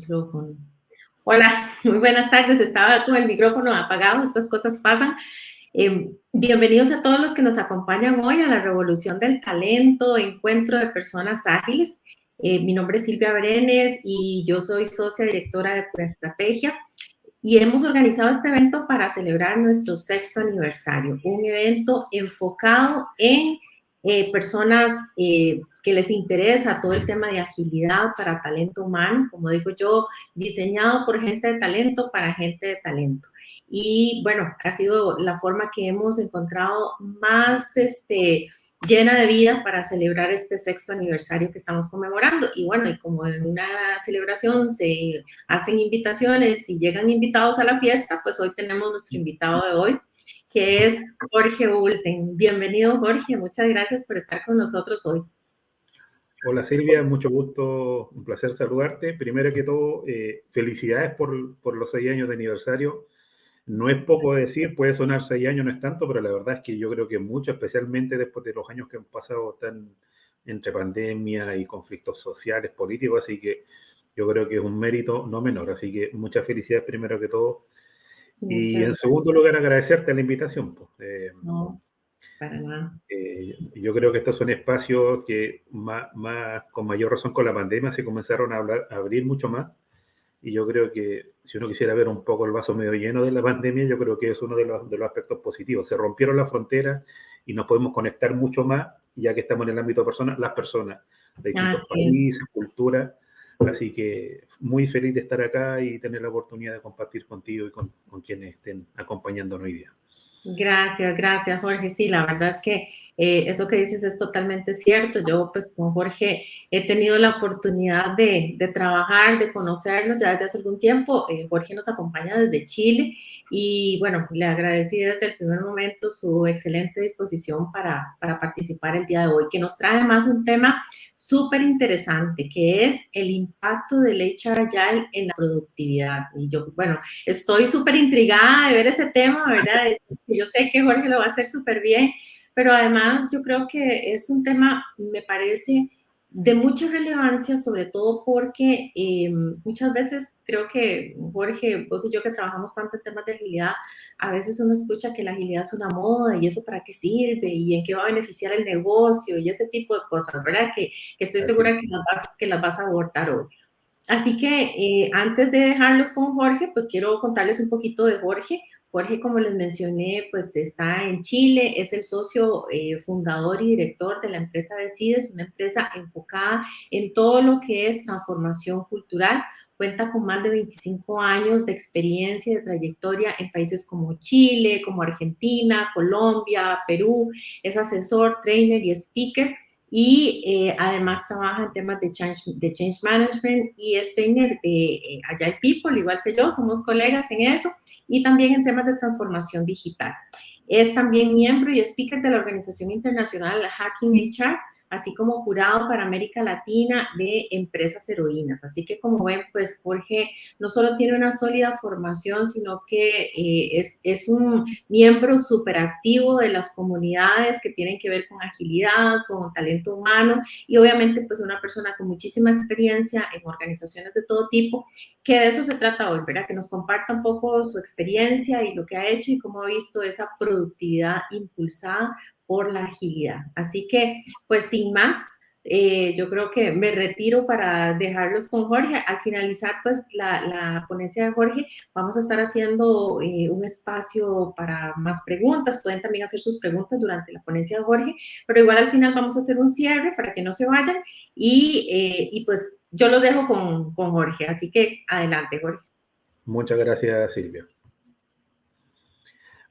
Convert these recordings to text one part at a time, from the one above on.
Micrófono. Hola, muy buenas tardes. Estaba con el micrófono apagado, estas cosas pasan. Bienvenidos a todos los que nos acompañan hoy a la Revolución del Talento, Encuentro de Personas Ágiles. Mi nombre es Silvia Brenes y yo soy socia directora de Pura Estrategia. Y hemos organizado este evento para celebrar nuestro 6º aniversario, un evento enfocado en personas que les interesa todo el tema de agilidad para talento humano, como digo yo, diseñado por gente de talento para gente de talento. Y bueno, ha sido la forma que hemos encontrado más llena de vida para celebrar este 6º aniversario que estamos conmemorando. Y bueno, y como en una celebración se hacen invitaciones y llegan invitados a la fiesta, pues hoy tenemos nuestro invitado de hoy, que es Jorge Ulsen. Bienvenido, Jorge. Muchas gracias por estar con nosotros hoy. Hola Silvia, mucho gusto, un placer saludarte. Primero que todo, felicidades por los 6 años de aniversario. No es poco decir, puede sonar 6 años, no es tanto, pero la verdad es que yo creo que mucho, especialmente después de los años que han pasado tan entre pandemia y conflictos sociales, políticos, así que yo creo que es un mérito no menor. Así que muchas felicidades primero que todo. Y Muchas en gracias. segundo lugar, agradecerte la invitación, pues. No, para nada. Yo creo que estos son espacios que con mayor razón con la pandemia se comenzaron a abrir mucho más. Y yo creo que si uno quisiera ver un poco el vaso medio lleno de la pandemia, yo creo que es uno de los aspectos positivos. Se rompieron las fronteras y nos podemos conectar mucho más, ya que estamos en el ámbito personal, las personas de distintos Así es. países, culturas. Así que muy feliz de estar acá y tener la oportunidad de compartir contigo y con quienes estén acompañándonos hoy día. Gracias, gracias, Jorge. Sí, la verdad es que eso que dices es totalmente cierto. Yo, pues, con Jorge he tenido la oportunidad de trabajar, de conocernos ya desde hace algún tiempo. Jorge nos acompaña desde Chile y, bueno, le agradecí desde el primer momento su excelente disposición para participar el día de hoy, que nos trae además un tema súper interesante, que es el impacto del HR Agile en la productividad. Y yo, bueno, estoy súper intrigada de ver ese tema, ¿verdad? Yo sé que Jorge lo va a hacer súper bien, pero además yo creo que es un tema, me parece, de mucha relevancia, sobre todo porque muchas veces creo que Jorge, vos y yo que trabajamos tanto en temas de agilidad, a veces uno escucha que la agilidad es una moda y eso para qué sirve y en qué va a beneficiar el negocio y ese tipo de cosas, ¿verdad? Que estoy Así. segura que las vas a abordar hoy. Así que antes de dejarlos con Jorge, pues quiero contarles un poquito de Jorge. Jorge, como les mencioné, pues está en Chile, es el socio fundador y director de la empresa Decides, una empresa enfocada en todo lo que es transformación cultural. Cuenta con más de 25 años de experiencia y de trayectoria en países como Chile, como Argentina, Colombia, Perú. Es asesor, trainer y speaker y además trabaja en temas de change management y es trainer de Agile People, igual que yo, somos colegas en eso, y también en temas de transformación digital. Es también miembro y speaker de la organización internacional Hacking HR, así como jurado para América Latina de empresas heroínas. Así que como ven, pues Jorge no solo tiene una sólida formación, sino que es un miembro súper activo de las comunidades que tienen que ver con agilidad, con talento humano y obviamente pues una persona con muchísima experiencia en organizaciones de todo tipo, que de eso se trata hoy, ¿verdad? Que nos comparta un poco su experiencia y lo que ha hecho y cómo ha visto esa productividad impulsada por la agilidad. Así que, pues sin más, yo creo que me retiro para dejarlos con Jorge. Al finalizar, pues, la ponencia de Jorge, vamos a estar haciendo un espacio para más preguntas. Pueden también hacer sus preguntas durante la ponencia de Jorge, pero igual al final vamos a hacer un cierre para que no se vayan y pues yo los dejo con Jorge. Así que adelante, Jorge. Muchas gracias, Silvia.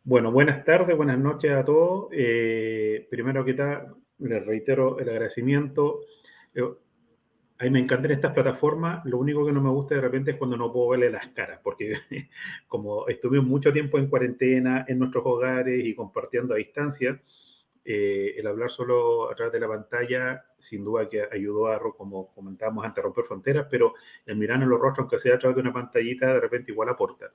Bueno, buenas tardes, buenas noches a todos. Primero que tal, les reitero el agradecimiento. Eh, A mí me encantan estas plataformas. Lo único que no me gusta de repente es cuando no puedo verle las caras, porque como estuvimos mucho tiempo en cuarentena, en nuestros hogares y compartiendo a distancia, el hablar solo a través de la pantalla, sin duda que ayudó a, como comentábamos antes, a romper fronteras, pero el mirar en los rostros, aunque sea a través de una pantallita, de repente igual aporta.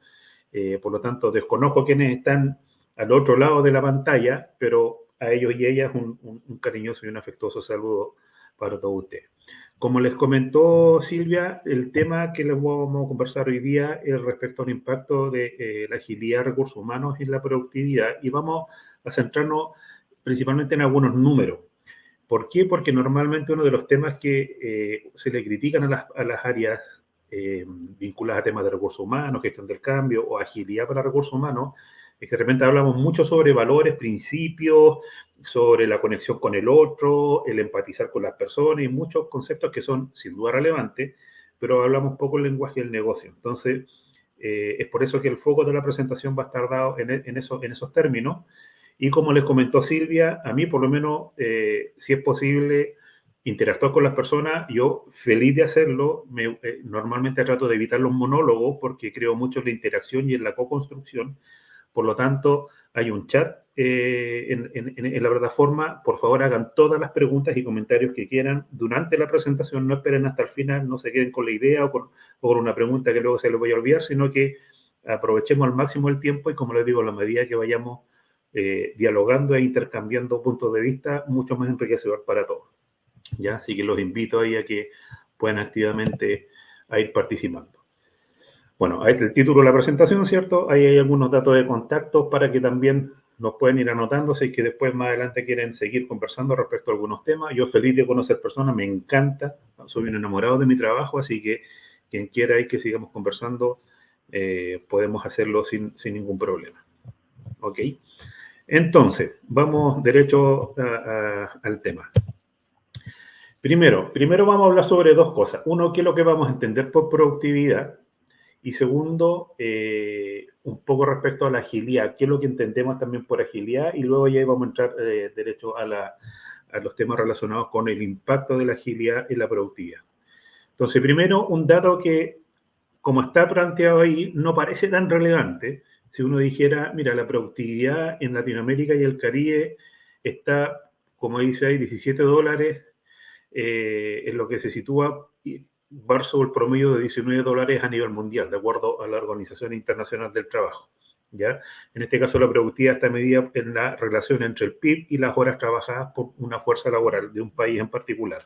Por lo tanto, desconozco quiénes están al otro lado de la pantalla, pero a ellos y ellas un cariñoso y un afectuoso saludo para todos ustedes. Como les comentó Silvia, el tema que les vamos a conversar hoy día es respecto al impacto de la agilidad de recursos humanos en la productividad y vamos a centrarnos principalmente en algunos números. ¿Por qué? Porque normalmente uno de los temas que se le critican a las áreas vinculadas a temas de recursos humanos, gestión del cambio o agilidad para recursos humanos, es que de repente hablamos mucho sobre valores, principios, sobre la conexión con el otro, el empatizar con las personas y muchos conceptos que son sin duda relevantes, pero hablamos un poco el lenguaje del negocio. Entonces, es por eso que el foco de la presentación va a estar dado en esos términos. Y como les comentó Silvia, a mí por lo menos, si es posible interactuar con las personas, yo feliz de hacerlo. Normalmente trato de evitar los monólogos porque creo mucho en la interacción y en la co-construcción. Por lo tanto, hay un chat en la plataforma. Por favor, hagan todas las preguntas y comentarios que quieran durante la presentación. No esperen hasta el final, no se queden con la idea o con una pregunta que luego se les voy a olvidar, sino que aprovechemos al máximo el tiempo y, como les digo, a la medida que vayamos dialogando e intercambiando puntos de vista, mucho más enriquecedor para todos. ¿Ya? Así que los invito ahí a que puedan activamente a ir participando. Bueno, ahí está el título de la presentación, ¿cierto? Ahí hay algunos datos de contacto para que también nos pueden ir anotando si es que después más adelante quieren seguir conversando respecto a algunos temas. Yo feliz de conocer personas, me encanta, soy un enamorado de mi trabajo, así que quien quiera y que sigamos conversando, podemos hacerlo sin ningún problema. ¿Ok? Entonces, vamos derecho al tema. Primero vamos a hablar sobre dos cosas. Uno, qué es lo que vamos a entender por productividad. Y segundo, un poco respecto a la agilidad, qué es lo que entendemos también por agilidad. Y luego ya vamos a entrar derecho a los temas relacionados con el impacto de la agilidad en la productividad. Entonces, primero, un dato que, como está planteado ahí, no parece tan relevante. Si uno dijera, mira, la productividad en Latinoamérica y el Caribe está, como dice ahí, $17, en lo que se sitúa versus el promedio de $19 a nivel mundial, de acuerdo a la Organización Internacional del Trabajo. ¿Ya? En este caso, la productividad está medida en la relación entre el PIB y las horas trabajadas por una fuerza laboral de un país en particular.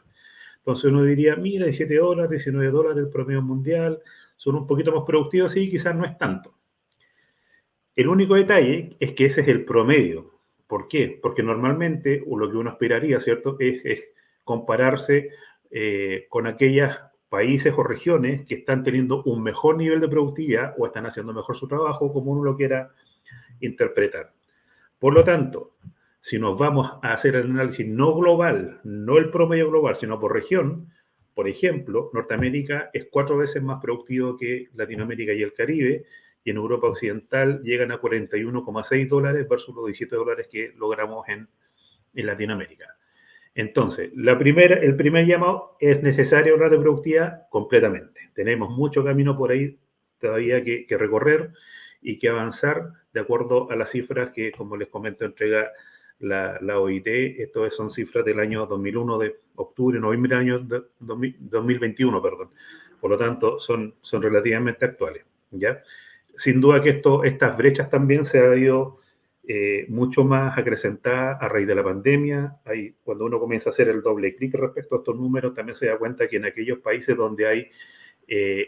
Entonces uno diría, mira, $17, $19 el promedio mundial, son un poquito más productivos, sí, quizás no es tanto. El único detalle es que ese es el promedio. ¿Por qué? Porque normalmente, o lo que uno esperaría, ¿cierto?, es compararse con aquellos países o regiones que están teniendo un mejor nivel de productividad o están haciendo mejor su trabajo, como uno lo quiera interpretar. Por lo tanto, si nos vamos a hacer el análisis no global, no el promedio global, sino por región, por ejemplo, Norteamérica es 4 veces más productivo que Latinoamérica y el Caribe, y en Europa Occidental llegan a $41,6 versus los $17 que logramos en Latinoamérica. Entonces, el primer llamado es necesario hablar de productividad completamente. Tenemos mucho camino por ahí todavía que recorrer y que avanzar de acuerdo a las cifras que, como les comento, entrega la OIT. Esto son cifras del año 2001, de octubre, noviembre del año 2021, perdón. Por lo tanto, son relativamente actuales, ¿ya? Sin duda que estas brechas también se han ido mucho más acrecentada a raíz de la pandemia. Cuando uno comienza a hacer el doble clic respecto a estos números, también se da cuenta que en aquellos países donde hay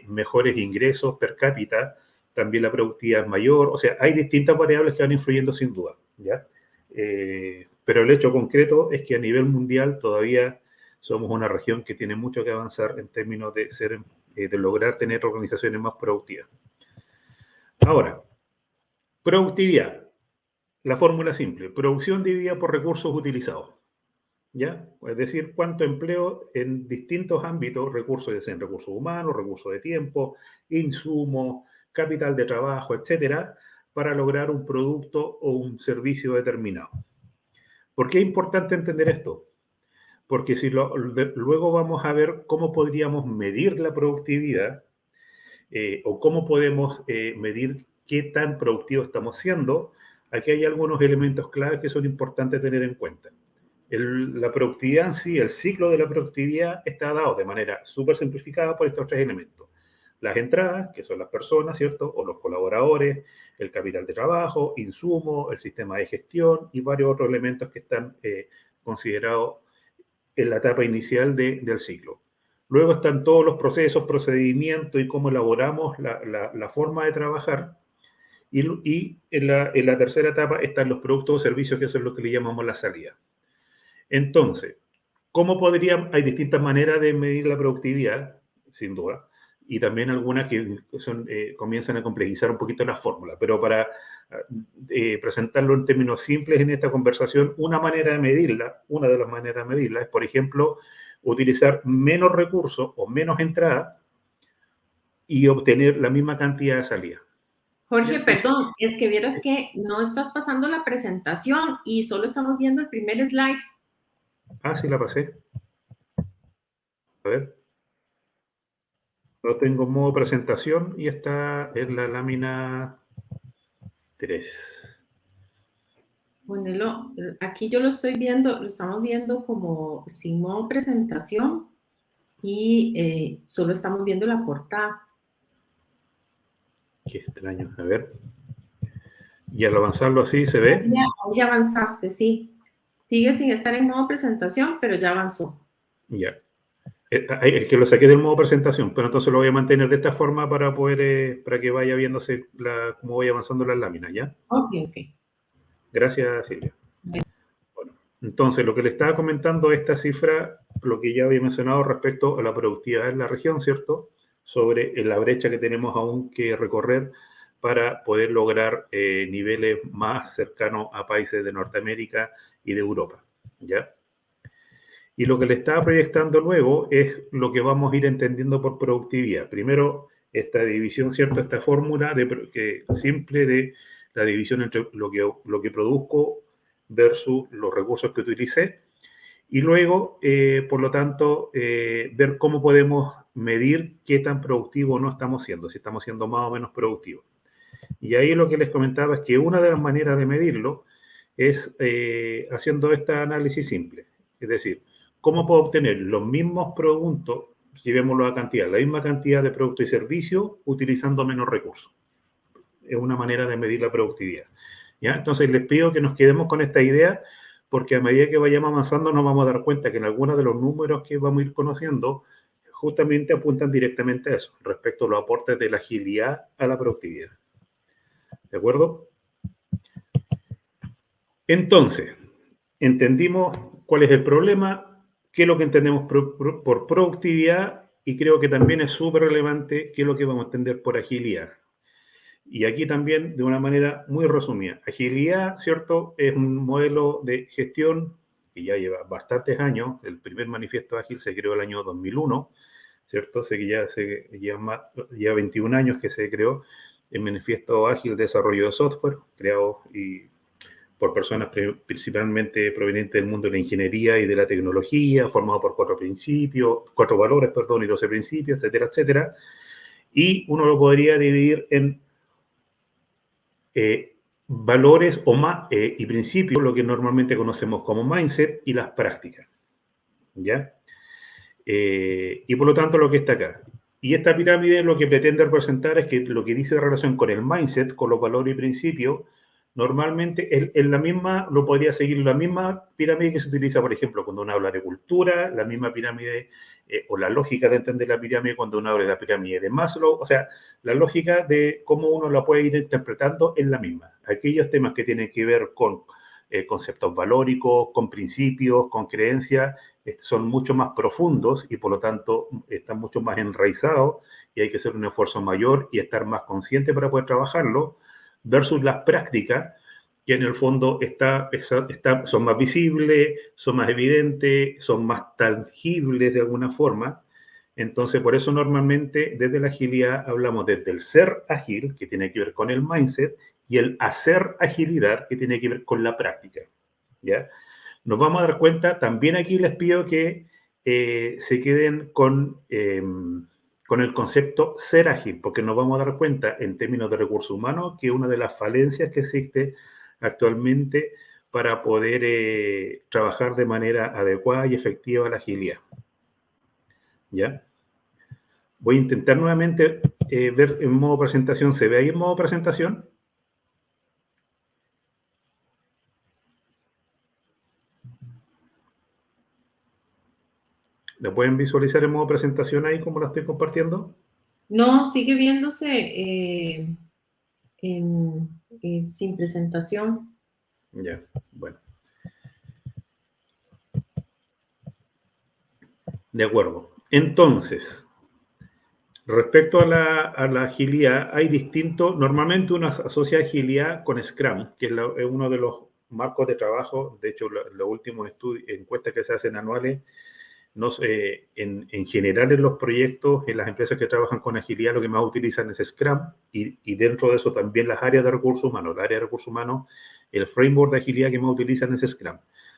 mejores ingresos per cápita, también la productividad es mayor. O sea, hay distintas variables que van influyendo sin duda, ¿ya? Pero el hecho concreto es que a nivel mundial todavía somos una región que tiene mucho que avanzar en términos de lograr tener organizaciones más productivas. Ahora, productividad. La fórmula simple, producción dividida por recursos utilizados. ¿Ya? Es decir, cuánto empleo en distintos ámbitos, recursos, ya sean recursos humanos, recursos de tiempo, insumos, capital de trabajo, etcétera, para lograr un producto o un servicio determinado. ¿Por qué es importante entender esto? Porque si luego vamos a ver cómo podríamos medir la productividad o cómo podemos medir qué tan productivos estamos siendo, aquí hay algunos elementos claves que son importantes tener en cuenta. La productividad en sí, el ciclo de la productividad está dado de manera súper simplificada por estos tres elementos. Las entradas, que son las personas, ¿cierto? O los colaboradores, el capital de trabajo, insumos, el sistema de gestión y varios otros elementos que están considerados en la etapa inicial del ciclo. Luego están todos los procesos, procedimientos y cómo elaboramos la forma de trabajar. Y en la tercera etapa están los productos o servicios, que eso es lo que le llamamos la salida. Entonces, ¿cómo podríamos? Hay distintas maneras de medir la productividad, sin duda, y también algunas que son, comienzan a complejizar un poquito la fórmula, pero para presentarlo en términos simples en esta conversación, una manera de medirla, una de las maneras de medirla es, por ejemplo, utilizar menos recursos o menos entradas y obtener la misma cantidad de salida. Jorge, Entonces, perdón, es que vieras que no estás pasando la presentación y solo estamos viendo el primer slide. sí la pasé. A ver, lo tengo en modo presentación y está en la lámina 3. Ponelo, aquí yo lo estoy viendo, lo estamos viendo como sin modo presentación y solo estamos viendo la portada. Qué extraño. A ver. Y al avanzarlo así se ve. Ahí avanzaste, sí. Sigue sin estar en modo presentación, pero ya avanzó. Ya. Es que lo saqué del modo presentación, pero entonces lo voy a mantener de esta forma para poder, para que vaya viéndose cómo voy avanzando las láminas, ¿ya? Ok, ok. Gracias, Silvia. Bueno, entonces lo que le estaba comentando, esta cifra, lo que ya había mencionado respecto a la productividad en la región, ¿cierto? Sobre la brecha que tenemos aún que recorrer para poder lograr niveles más cercanos a países de Norteamérica y de Europa, ¿ya? Y lo que le estaba proyectando luego es lo que vamos a ir entendiendo por productividad. Primero, esta división, ¿cierto? Esta fórmula simple de la división entre lo que produzco versus los recursos que utilicé. Y luego, por lo tanto, ver cómo podemos medir qué tan productivo no estamos siendo, si estamos siendo más o menos productivos. Y ahí lo que les comentaba es que una de las maneras de medirlo es haciendo este análisis simple. Es decir, ¿cómo puedo obtener los mismos productos, si vemos la cantidad, la misma cantidad de productos y servicios utilizando menos recursos? Es una manera de medir la productividad. ¿Ya? Entonces les pido que nos quedemos con esta idea porque a medida que vayamos avanzando nos vamos a dar cuenta que en algunos de los números que vamos a ir conociendo justamente apuntan directamente a eso, respecto a los aportes de la agilidad a la productividad. ¿De acuerdo? Entonces, entendimos cuál es el problema, qué es lo que entendemos por productividad y creo que también es súper relevante qué es lo que vamos a entender por agilidad. Y aquí también de una manera muy resumida. Agilidad, ¿cierto? Es un modelo de gestión que ya lleva bastantes años. El primer manifiesto ágil se creó el año 2001, ¿cierto? Sé que ya 21 años que se creó el manifiesto ágil de desarrollo de software, creado por personas principalmente provenientes del mundo de la ingeniería y de la tecnología, formado por 4 valores, perdón, y 12 principios, etcétera, etcétera. Y uno lo podría dividir en valores y principios, lo que normalmente conocemos como mindset, y las prácticas, ¿ya? Y por lo tanto lo que está acá. Y esta pirámide lo que pretende representar es que lo que dice de relación con el mindset, con los valores y principios, normalmente es la misma, lo podría seguir la misma pirámide que se utiliza, por ejemplo, cuando uno habla de cultura, la misma pirámide o la lógica de entender la pirámide cuando uno habla de la pirámide de Maslow, o sea, la lógica de cómo uno la puede ir interpretando es la misma. Aquellos temas que tienen que ver con conceptos valóricos, con principios, con creencias, son mucho más profundos y por lo tanto están mucho más enraizados y hay que hacer un esfuerzo mayor y estar más consciente para poder trabajarlo, versus las prácticas que en el fondo son más visibles, son más evidentes, son más tangibles de alguna forma. Entonces, por eso normalmente desde la agilidad hablamos desde el ser ágil, que tiene que ver con el mindset, y el hacer agilidad, que tiene que ver con la práctica. ¿Ya? Nos vamos a dar cuenta, también aquí les pido que se queden con el concepto ser ágil, porque nos vamos a dar cuenta en términos de recursos humanos que una de las falencias que existe actualmente para poder trabajar de manera adecuada y efectiva la agilidad. ¿Ya? Voy a intentar nuevamente ver en modo presentación. ¿Se ve ahí en modo presentación? ¿La pueden visualizar en modo presentación ahí como la estoy compartiendo? No, sigue viéndose sin presentación. Ya, bueno, de acuerdo. Entonces, respecto a la agilidad, hay distintos, normalmente uno asocia agilidad con Scrum, que es, es uno de los marcos de trabajo. De hecho, los últimos encuestas que se hacen anuales, en general en los proyectos, en las empresas que trabajan con agilidad, lo que más utilizan es Scrum, y dentro de eso también las áreas de recursos humanos. El área de recursos humanos, el framework de agilidad que más utilizan es Scrum.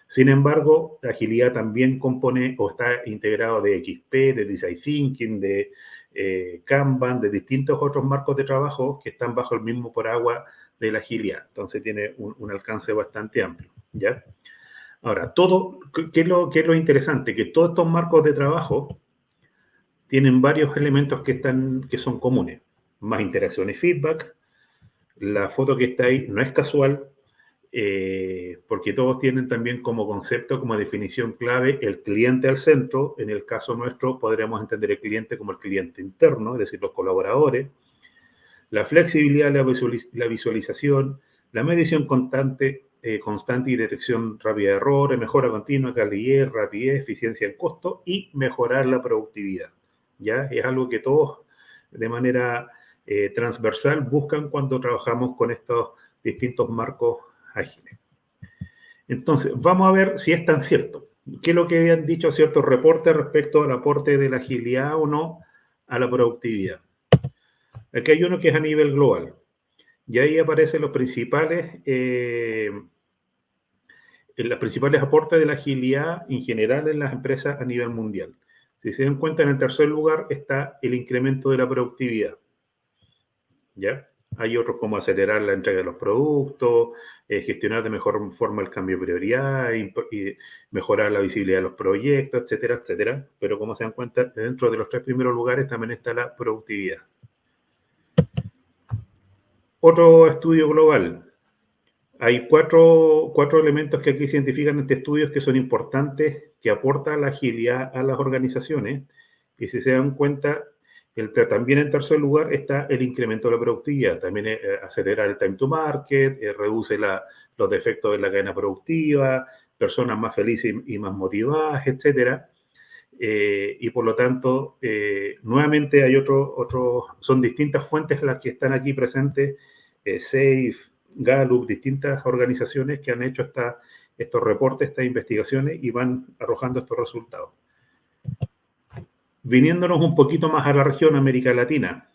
Sin embargo, la agilidad también compone o está integrado de XP, de Design Thinking, de Kanban, de distintos otros marcos de trabajo que están bajo el mismo paraguas de la agilidad. Entonces tiene un alcance bastante amplio, ¿ya? Ahora, ¿qué es lo interesante? Que todos estos marcos de trabajo tienen varios elementos que son comunes. Más interacción y feedback. La foto que está ahí no es casual, porque todos tienen también como concepto, como definición clave, el cliente al centro. En el caso nuestro, podríamos entender el cliente como el cliente interno, es decir, los colaboradores. La flexibilidad, la visualización, la medición constante y detección rápida de errores, mejora continua, calidad, rapidez, eficiencia del costo y mejorar la productividad. ¿Ya? Es algo que todos de manera transversal buscan cuando trabajamos con estos distintos marcos ágiles. Entonces, vamos a ver si es tan cierto. ¿Qué es lo que han dicho ciertos reportes respecto al aporte de la agilidad o no a la productividad? Aquí hay uno que es a nivel global. Y ahí aparecen los principales aportes de la agilidad en general en las empresas a nivel mundial. Si se dan cuenta, en el tercer lugar está el incremento de la productividad. ¿Ya? Hay otros como acelerar la entrega de los productos, gestionar de mejor forma el cambio de prioridad, y mejorar la visibilidad de los proyectos, etcétera, etcétera. Pero como se dan cuenta, dentro de los tres primeros lugares también está la productividad. Otro estudio global. Hay cuatro elementos que aquí se identifican en este estudio que son importantes, que aportan la agilidad a las organizaciones. Y si se dan cuenta, también en tercer lugar está el incremento de la productividad. También acelera el time to market, reduce los defectos de la cadena productiva, personas más felices y más motivadas, etcétera. Y por lo tanto, nuevamente hay son distintas fuentes las que están aquí presentes, SAFE, Gallup, distintas organizaciones que han hecho estos reportes, estas investigaciones y van arrojando estos resultados. Viniéndonos un poquito más a la región América Latina,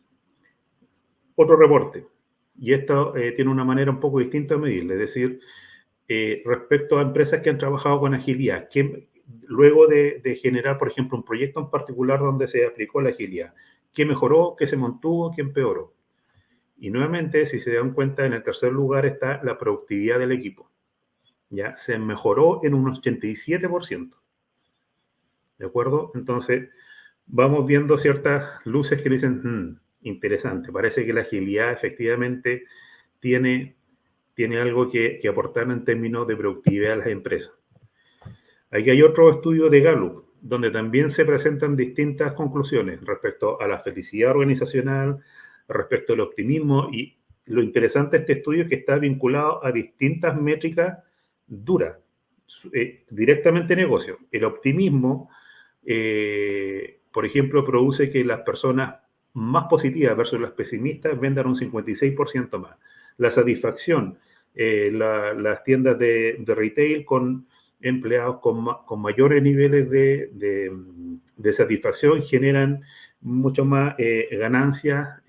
otro reporte, y esto tiene una manera un poco distinta de medirlo, es decir, respecto a empresas que han trabajado con agilidad, que luego de generar, por ejemplo, un proyecto en particular donde se aplicó la agilidad, ¿qué mejoró, qué se mantuvo, qué empeoró? Y nuevamente, si se dan cuenta, en el tercer lugar está la productividad del equipo. ¿Ya? Se mejoró en un 87%. ¿De acuerdo? Entonces, vamos viendo ciertas luces que dicen, interesante, parece que la agilidad efectivamente tiene algo que aportar en términos de productividad a las empresas. Aquí hay otro estudio de Gallup, donde también se presentan distintas conclusiones respecto a la felicidad organizacional, respecto al optimismo, y lo interesante de este estudio es que está vinculado a distintas métricas duras, directamente negocio. El optimismo, por ejemplo, produce que las personas más positivas versus las pesimistas vendan un 56% más. La satisfacción, las tiendas de retail con empleados con mayores niveles de satisfacción generan mucho más ganancias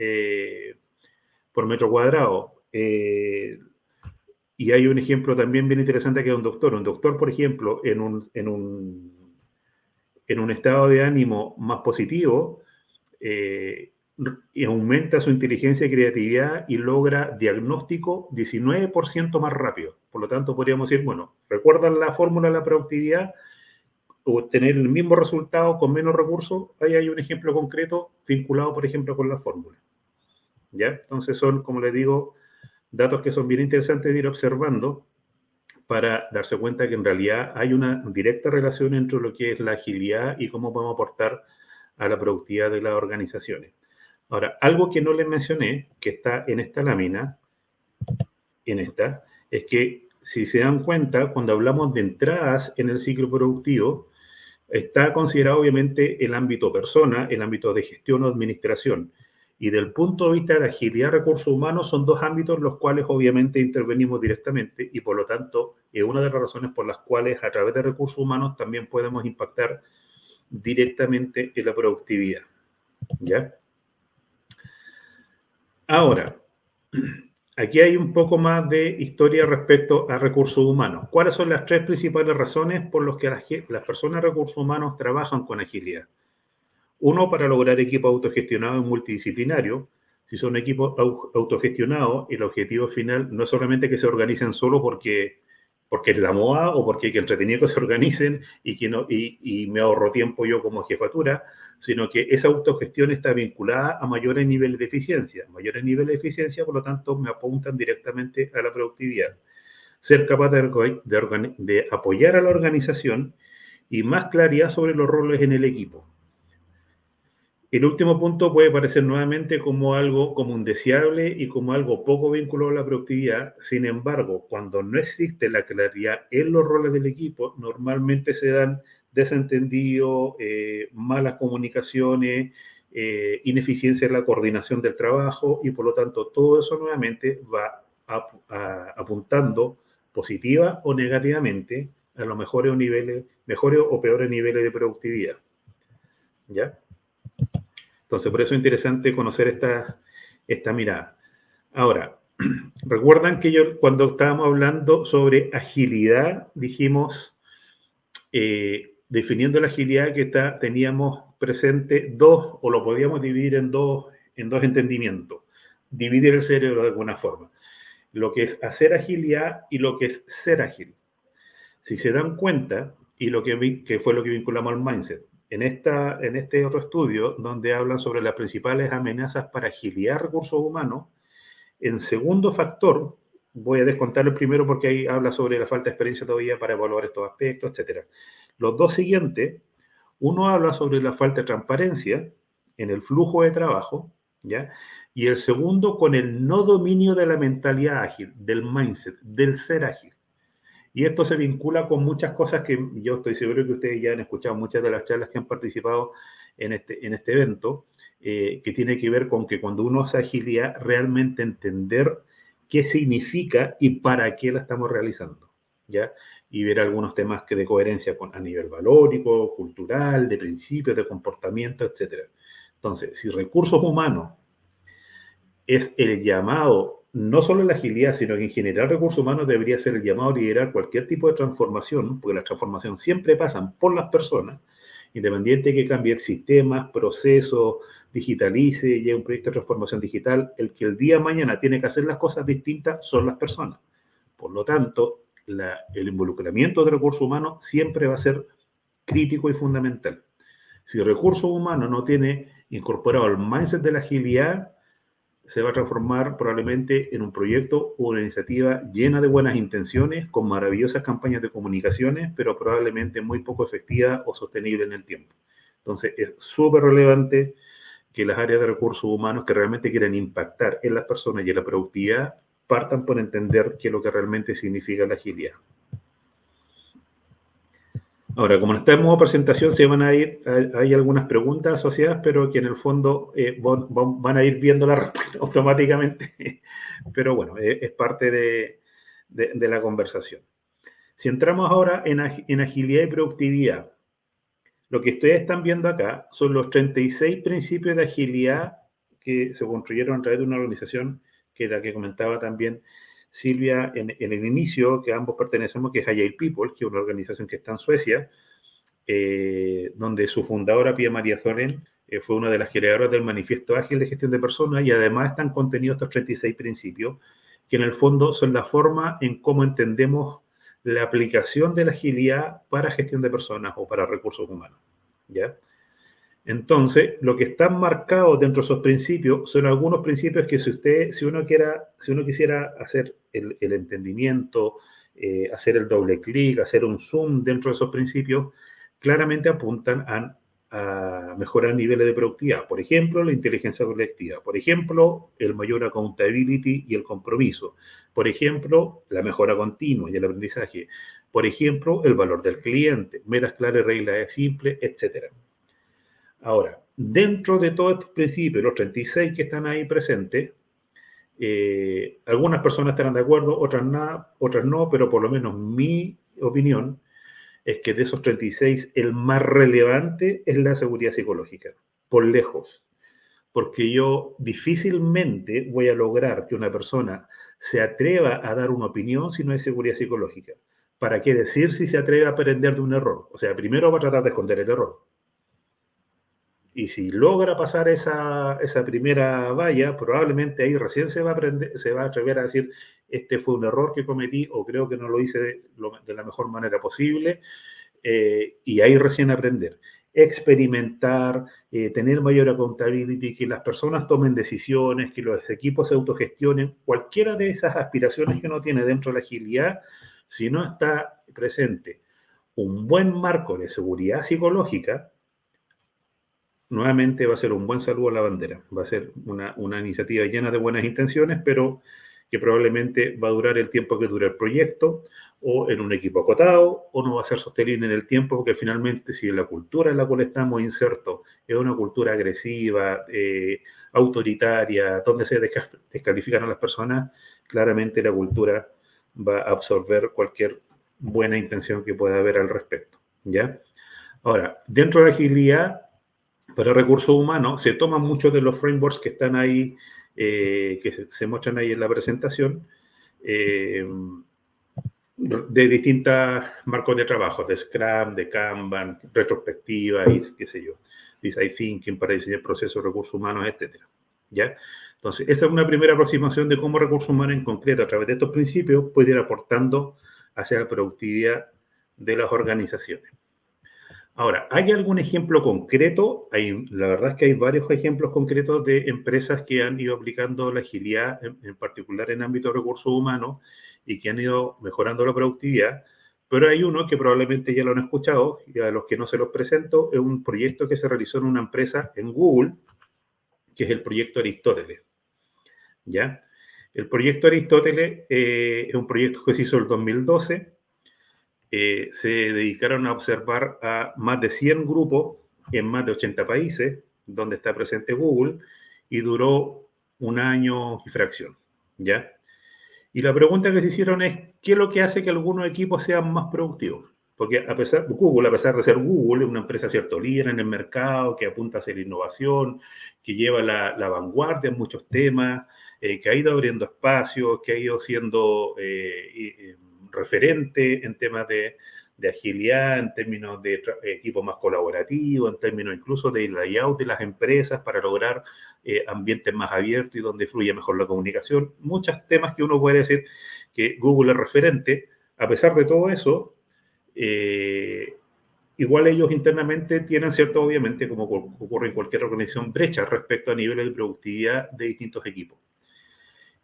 por metro cuadrado. Y hay un ejemplo también bien interesante que es un doctor. Un doctor, por ejemplo, en un estado de ánimo más positivo, y aumenta su inteligencia y creatividad y logra diagnóstico 19% más rápido. Por lo tanto, podríamos decir, bueno, ¿recuerdan la fórmula de la productividad? Obtener el mismo resultado con menos recursos. Ahí hay un ejemplo concreto vinculado, por ejemplo, con la fórmula. ¿Ya? Entonces son, como les digo, datos que son bien interesantes de ir observando para darse cuenta que en realidad hay una directa relación entre lo que es la agilidad y cómo podemos aportar a la productividad de las organizaciones. Ahora, algo que no les mencioné, que está en esta lámina, es que si se dan cuenta, cuando hablamos de entradas en el ciclo productivo, está considerado obviamente el ámbito persona, el ámbito de gestión o administración. Y del punto de vista de la agilidad de recursos humanos, son dos ámbitos en los cuales obviamente intervenimos directamente y por lo tanto es una de las razones por las cuales a través de recursos humanos también podemos impactar directamente en la productividad. ¿Ya? Ahora, aquí hay un poco más de historia respecto a recursos humanos. ¿Cuáles son las tres principales razones por las que las personas de recursos humanos trabajan con agilidad? Uno, para lograr equipos autogestionados y multidisciplinarios. Si son equipos autogestionados, el objetivo final no es solamente que se organicen solo porque es la moda o porque hay que entretener que se organicen y me ahorro tiempo yo como jefatura, sino que esa autogestión está vinculada a mayores niveles de eficiencia. Mayores niveles de eficiencia, por lo tanto, me apuntan directamente a la productividad. Ser capaz de apoyar a la organización y más claridad sobre los roles en el equipo. El último punto puede parecer nuevamente como algo como un deseable y como algo poco vinculado a la productividad. Sin embargo, cuando no existe la claridad en los roles del equipo, normalmente se dan desentendidos, malas comunicaciones, ineficiencia en la coordinación del trabajo y por lo tanto todo eso nuevamente va apuntando positiva o negativamente a los mejores o peores niveles de productividad. ¿Ya? Entonces, por eso es interesante conocer esta mirada. Ahora, recuerdan que cuando estábamos hablando sobre agilidad, dijimos, definiendo la agilidad, que teníamos presente dos, o lo podíamos dividir en dos entendimientos. Dividir el cerebro de alguna forma. Lo que es hacer agilidad y lo que es ser ágil. Si se dan cuenta, y que fue lo que vinculamos al mindset, en este otro estudio, donde hablan sobre las principales amenazas para agilidad de recursos humanos, en segundo factor, voy a descontar el primero porque ahí habla sobre la falta de experiencia todavía para evaluar estos aspectos, etc. Los dos siguientes, uno habla sobre la falta de transparencia en el flujo de trabajo, ¿ya? Y el segundo con el no dominio de la mentalidad ágil, del mindset, del ser ágil. Y esto se vincula con muchas cosas que yo estoy seguro que ustedes ya han escuchado, muchas de las charlas que han participado en este evento, que tiene que ver con que cuando uno hace agilidad, realmente entender qué significa y para qué la estamos realizando, ¿ya? Y ver algunos temas de coherencia a nivel valórico, cultural, de principios, de comportamiento, etc. Entonces, si recursos humanos es el llamado, no solo en la agilidad, sino que en general recursos humanos debería ser el llamado a liderar cualquier tipo de transformación, porque las transformaciones siempre pasan por las personas, independiente de que cambie sistemas, procesos, digitalice, lleve un proyecto de transformación digital, el que el día de mañana tiene que hacer las cosas distintas son las personas. Por lo tanto, el involucramiento de recursos humanos siempre va a ser crítico y fundamental. Si recursos humanos no tiene incorporado el mindset de la agilidad, se va a transformar probablemente en un proyecto o una iniciativa llena de buenas intenciones, con maravillosas campañas de comunicaciones, pero probablemente muy poco efectiva o sostenible en el tiempo. Entonces, es súper relevante que las áreas de recursos humanos que realmente quieren impactar en las personas y en la productividad partan por entender qué es lo que realmente significa la agilidad. Ahora, como en esta modo presentación se van a ir, hay algunas preguntas asociadas, pero que en el fondo van a ir viendo la respuesta automáticamente. Pero bueno, es parte de la conversación. Si entramos ahora en agilidad y productividad, lo que ustedes están viendo acá son los 36 principios de agilidad que se construyeron a través de una organización que era la que comentaba también Silvia en el inicio, que ambos pertenecemos, que es Agile People, que es una organización que está en Suecia, donde su fundadora, Pia María Thoren, fue una de las creadoras del Manifiesto Ágil de Gestión de Personas, y además están contenidos estos 36 principios, que en el fondo son la forma en cómo entendemos la aplicación de la agilidad para gestión de personas o para recursos humanos, ¿ya? Entonces, lo que están marcados dentro de esos principios son algunos principios que si uno quisiera hacer el entendimiento hacer el doble clic, hacer un zoom dentro de esos principios, claramente apuntan a mejorar niveles de productividad. Por ejemplo, la inteligencia colectiva. Por ejemplo, el mayor accountability y el compromiso. Por ejemplo, la mejora continua y el aprendizaje. Por ejemplo, el valor del cliente, metas claras, reglas simples, etc. Ahora, dentro de todos estos principios, los 36 que están ahí presentes, algunas personas estarán de acuerdo, otras no, pero por lo menos mi opinión es que de esos 36, el más relevante es la seguridad psicológica, por lejos, porque yo difícilmente voy a lograr que una persona se atreva a dar una opinión si no hay seguridad psicológica. ¿Para qué decir si se atreve a aprender de un error? O sea, primero va a tratar de esconder el error. Y si logra pasar esa primera valla, probablemente ahí recién se va a atrever a decir, este fue un error que cometí o creo que no lo hice de la mejor manera posible, y ahí recién aprender. Experimentar, tener mayor accountability, que las personas tomen decisiones, que los equipos se autogestionen, cualquiera de esas aspiraciones que uno tiene dentro de la agilidad, si no está presente un buen marco de seguridad psicológica, nuevamente va a ser un buen saludo a la bandera. Va a ser una iniciativa llena de buenas intenciones, pero que probablemente va a durar el tiempo que dura el proyecto, o en un equipo acotado, o no va a ser sostenible en el tiempo, porque finalmente si la cultura en la cual estamos insertos es una cultura agresiva, autoritaria, donde se descalifican a las personas, claramente la cultura va a absorber cualquier buena intención que pueda haber al respecto. ¿Ya? Ahora, dentro de la agilidad, para recursos humanos, se toman muchos de los frameworks que están ahí, que se muestran ahí en la presentación, eh, de distintos marcos de trabajo, de Scrum, de Kanban, retrospectiva y qué sé yo, design thinking para diseñar procesos de recursos humanos, etcétera. ¿Ya? Entonces, esta es una primera aproximación de cómo recursos humanos en concreto, a través de estos principios, puede ir aportando hacia la productividad de las organizaciones. Ahora, ¿hay algún ejemplo concreto? La verdad es que hay varios ejemplos concretos de empresas que han ido aplicando la agilidad, en particular en ámbito de recursos humanos, y que han ido mejorando la productividad, pero hay uno que probablemente ya lo han escuchado, y a los que no se los presento, es un proyecto que se realizó en una empresa en Google, que es el proyecto Aristóteles. ¿Ya? El proyecto Aristóteles es un proyecto que se hizo en el 2012. Se dedicaron a observar a más de 100 grupos en más de 80 países donde está presente Google, y duró un año y fracción, ¿ya? Y la pregunta que se hicieron es, ¿qué es lo que hace que algunos equipos sean más productivos? Porque Google, a pesar de ser Google, es una empresa, cierto, líder en el mercado, que apunta a hacer innovación, que lleva la vanguardia en muchos temas, que ha ido abriendo espacios, que ha ido siendo referente en temas de agilidad, en términos de equipo más colaborativo, en términos incluso de layout de las empresas para lograr ambientes más abiertos y donde fluye mejor la comunicación. Muchos temas que uno puede decir que Google es referente. A pesar de todo eso, igual ellos internamente tienen cierto, obviamente, como ocurre en cualquier organización, brecha respecto a niveles de productividad de distintos equipos.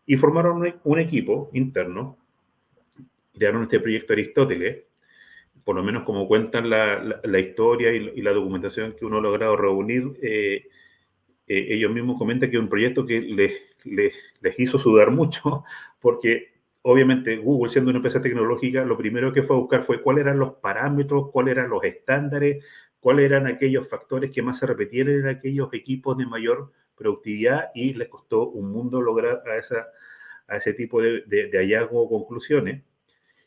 Y formaron un equipo interno, crearon este proyecto Aristóteles, por lo menos como cuentan la historia y la documentación que uno ha logrado reunir. Ellos mismos comentan que es un proyecto que les hizo sudar mucho, porque obviamente Google, siendo una empresa tecnológica, lo primero que fue a buscar fue cuáles eran los parámetros, cuáles eran los estándares, cuáles eran aquellos factores que más se repetían en aquellos equipos de mayor productividad, y les costó un mundo lograr a ese tipo de hallazgo o conclusiones.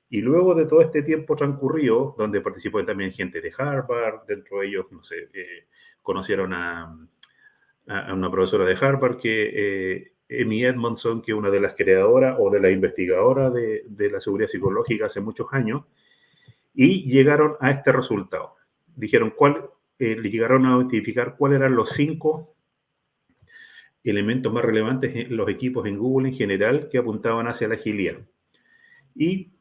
Y luego de todo este tiempo transcurrido, donde participó también gente de Harvard, dentro de ellos, no sé, conocieron a una profesora de Harvard, que Amy Edmondson, que es una de las creadoras o de las investigadoras de la seguridad psicológica hace muchos años, y llegaron a este resultado. Dijeron le llegaron a identificar cuáles eran los 5 elementos más relevantes en los equipos en Google en general que apuntaban hacia la agilidad. Y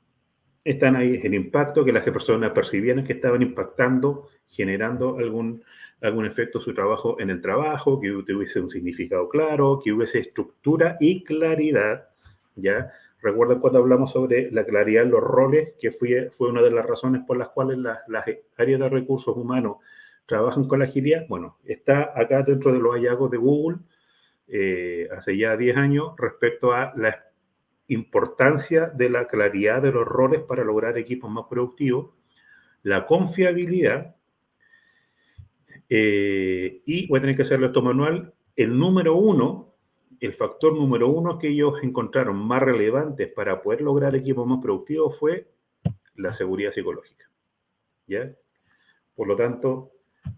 están ahí el impacto que las personas percibían que estaban impactando, generando algún efecto su trabajo en el trabajo, que tuviese un significado claro, que hubiese estructura y claridad, ¿ya? Recuerden cuando hablamos sobre la claridad en los roles, que fue una de las razones por las cuales las áreas de recursos humanos trabajan con la agilidad. Bueno, está acá dentro de los hallazgos de Google hace ya 10 años respecto a la importancia de la claridad de los roles para lograr equipos más productivos, la confiabilidad, y voy a tener que hacerlo esto manual. El factor número uno que ellos encontraron más relevante para poder lograr equipos más productivos fue la seguridad psicológica. ¿Ya? Por lo tanto,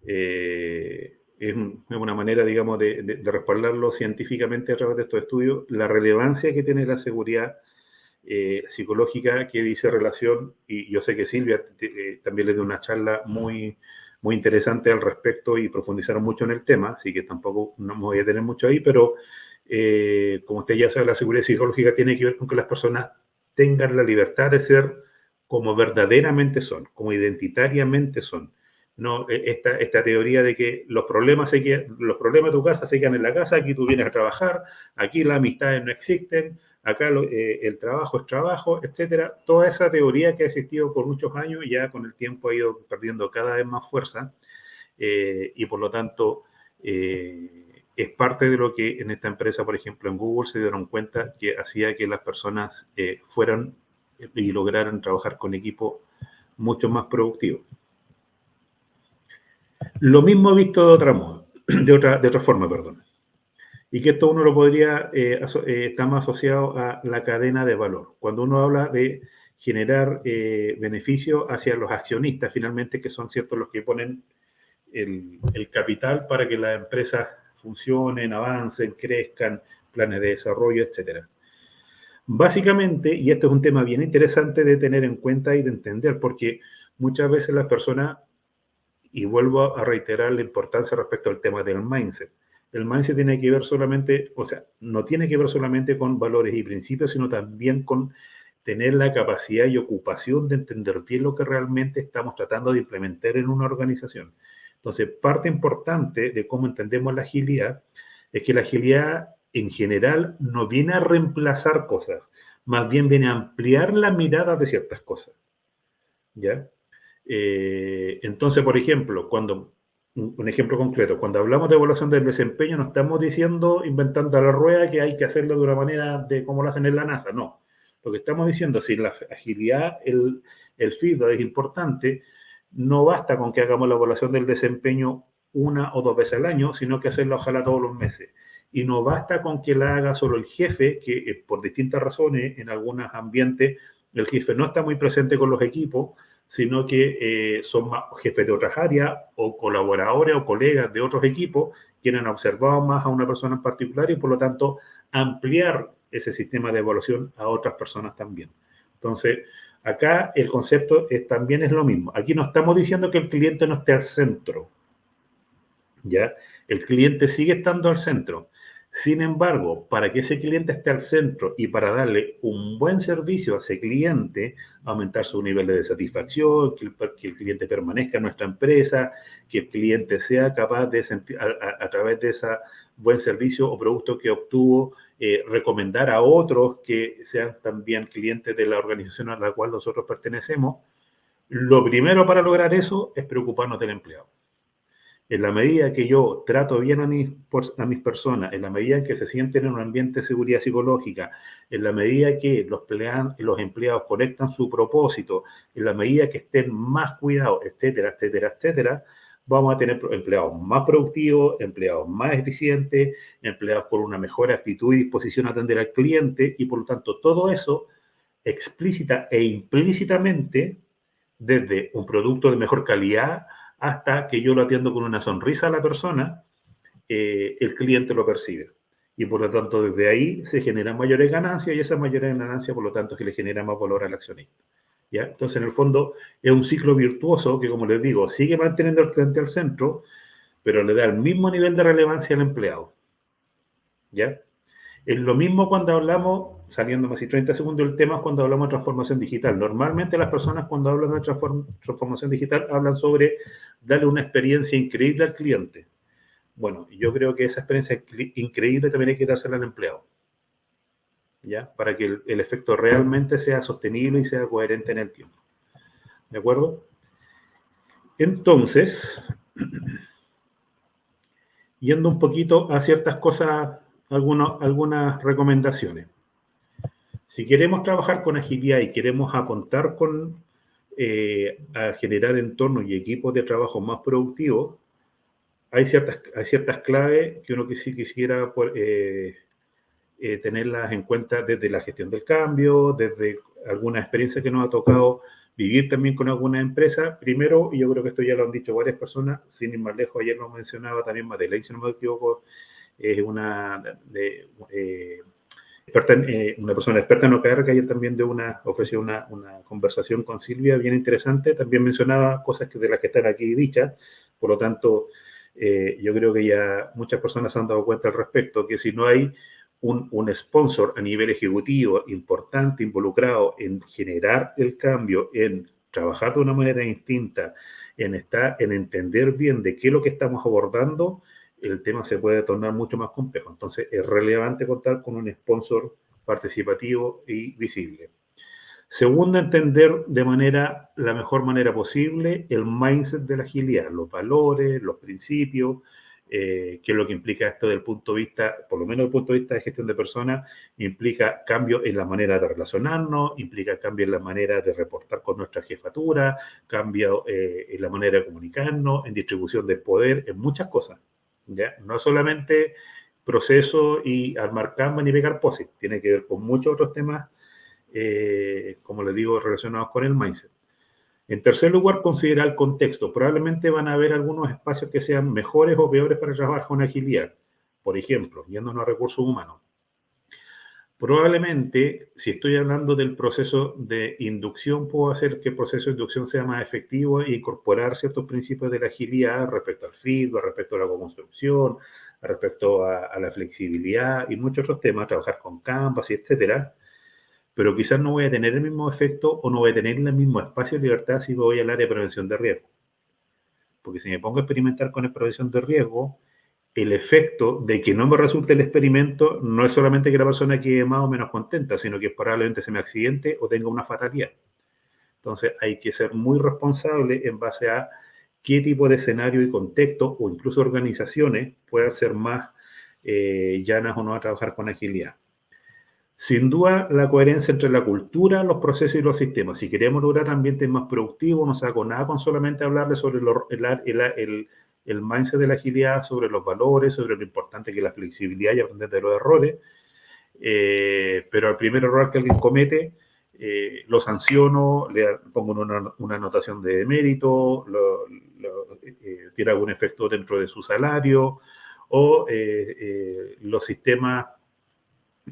es una manera, digamos, de respaldarlo científicamente a través de estos estudios, la relevancia que tiene la seguridad psicológica, que dice relación, y yo sé que Silvia también le dio una charla muy, muy interesante al respecto y profundizaron mucho en el tema, así que tampoco no me voy a tener mucho ahí, pero como usted ya sabe, la seguridad psicológica tiene que ver con que las personas tengan la libertad de ser como verdaderamente son, como identitariamente son. No, esta teoría de que los problemas de tu casa se quedan en la casa, aquí tú vienes a trabajar, aquí las amistades no existen, acá el trabajo es trabajo, etcétera. Toda esa teoría que ha existido por muchos años ya con el tiempo ha ido perdiendo cada vez más fuerza y por lo tanto es parte de lo que en esta empresa, por ejemplo en Google, se dieron cuenta que hacía que las personas fueran y lograran trabajar con equipos mucho más productivos. Lo mismo he visto de otra forma, perdón. Y que esto uno lo podría, está más asociado a la cadena de valor. Cuando uno habla de generar beneficio hacia los accionistas, finalmente, que son ciertos los que ponen el capital para que las empresas funcionen, avancen, crezcan, planes de desarrollo, etcétera. Básicamente, y esto es un tema bien interesante de tener en cuenta y de entender, porque muchas veces las personas, y vuelvo a reiterar la importancia respecto al tema del mindset. El mindset tiene que ver solamente, o sea, no tiene que ver solamente con valores y principios, sino también con tener la capacidad y ocupación de entender bien lo que realmente estamos tratando de implementar en una organización. Entonces, parte importante de cómo entendemos la agilidad es que la agilidad en general no viene a reemplazar cosas, más bien viene a ampliar la mirada de ciertas cosas. ¿Ya? Entonces, por ejemplo, un ejemplo concreto, cuando hablamos de evaluación del desempeño, no estamos diciendo, inventando la rueda, que hay que hacerlo de una manera de como lo hacen en la NASA, no. Lo que estamos diciendo, si la agilidad, el feedback es importante, no basta con que hagamos la evaluación del desempeño una o dos veces al año, sino que hacerla ojalá todos los meses. Y no basta con que la haga solo el jefe, que por distintas razones, en algunos ambientes, el jefe no está muy presente con los equipos, sino que son más jefes de otras áreas o colaboradores o colegas de otros equipos quienes han observado más a una persona en particular y por lo tanto ampliar ese sistema de evaluación a otras personas también. Entonces, acá el concepto también es lo mismo. Aquí no estamos diciendo que el cliente no esté al centro, ¿ya? El cliente sigue estando al centro. Sin embargo, para que ese cliente esté al centro y para darle un buen servicio a ese cliente, aumentar su nivel de satisfacción, que el cliente permanezca en nuestra empresa, que el cliente sea capaz de sentir, a través de ese buen servicio o producto que obtuvo, recomendar a otros que sean también clientes de la organización a la cual nosotros pertenecemos. Lo primero para lograr eso es preocuparnos del empleado. En la medida que yo trato bien a mis personas, en la medida en que se sienten en un ambiente de seguridad psicológica, en la medida que los empleados conectan su propósito, en la medida que estén más cuidados, etcétera, etcétera, etcétera, vamos a tener empleados más productivos, empleados más eficientes, empleados con una mejor actitud y disposición a atender al cliente y por lo tanto todo eso explícita e implícitamente desde un producto de mejor calidad hasta que yo lo atiendo con una sonrisa a la persona, el cliente lo percibe. Y por lo tanto, desde ahí se generan mayores ganancias y esas mayores ganancias, por lo tanto, que le genera más valor al accionista. ¿Ya? Entonces, en el fondo, es un ciclo virtuoso que, como les digo, sigue manteniendo al cliente al centro, pero le da el mismo nivel de relevancia al empleado. ¿Ya? Es lo mismo cuando hablamos, saliendo así 30 segundos del tema, cuando hablamos de transformación digital. Normalmente las personas cuando hablan de transformación digital hablan sobre darle una experiencia increíble al cliente. Bueno, yo creo que esa experiencia increíble también hay que dársela al empleado. ¿ya? Para que el efecto realmente sea sostenible y sea coherente en el tiempo. ¿De acuerdo? Entonces, yendo un poquito a ciertas cosas, algunas recomendaciones. Si queremos trabajar con agilidad y queremos apuntar a generar entornos y equipos de trabajo más productivos, hay ciertas claves que uno quisiera tenerlas en cuenta desde la gestión del cambio, desde alguna experiencia que nos ha tocado vivir también con alguna empresa. Primero, y yo creo que esto ya lo han dicho varias personas, sin ir más lejos, ayer lo mencionaba también Madeleine, si no me equivoco, es una persona experta en OKR que ayer también ofreció una conversación con Silvia bien interesante. También mencionaba cosas de las que están aquí dichas, por lo tanto, yo creo que ya muchas personas se han dado cuenta al respecto, que si no hay un sponsor a nivel ejecutivo importante involucrado en generar el cambio, en trabajar de una manera distinta, en entender bien de qué es lo que estamos abordando, el tema se puede tornar mucho más complejo. Entonces, es relevante contar con un sponsor participativo y visible. Segundo, entender la mejor manera posible el mindset de la agilidad, los valores, los principios, qué es lo que implica esto del punto de vista, por lo menos desde el punto de vista de gestión de personas, implica cambio en la manera de relacionarnos, implica cambio en la manera de reportar con nuestra jefatura, cambio en la manera de comunicarnos, en distribución del poder, en muchas cosas. ¿Ya? No solamente proceso y armar Kanban y pegar POSIT, tiene que ver con muchos otros temas, como les digo, relacionados con el mindset. En tercer lugar, considerar el contexto. Probablemente van a haber algunos espacios que sean mejores o peores para trabajar con agilidad. Por ejemplo, yéndonos a recursos humanos. Probablemente, si estoy hablando del proceso de inducción, puedo hacer que el proceso de inducción sea más efectivo e incorporar ciertos principios de la agilidad respecto al feedback, respecto a la co-construcción, respecto a la flexibilidad y muchos otros temas, trabajar con Canvas y etcétera. Pero quizás no voy a tener el mismo efecto o no voy a tener el mismo espacio de libertad si voy al área de prevención de riesgo. Porque si me pongo a experimentar con la prevención de riesgo, el efecto de que no me resulte el experimento no es solamente que la persona quede más o menos contenta, sino que probablemente se me accidente o tenga una fatalidad. Entonces hay que ser muy responsable en base a qué tipo de escenario y contexto o incluso organizaciones puedan ser más llanas o no a trabajar con agilidad. Sin duda, la coherencia entre la cultura, los procesos y los sistemas. Si queremos lograr ambientes más productivos, no saco nada con solamente hablarles sobre el mindset de la agilidad, sobre los valores, sobre lo importante que es la flexibilidad y aprender de los errores. Pero al primer error que alguien comete, lo sanciono, le pongo una anotación de mérito, tiene algún efecto dentro de su salario, o los sistemas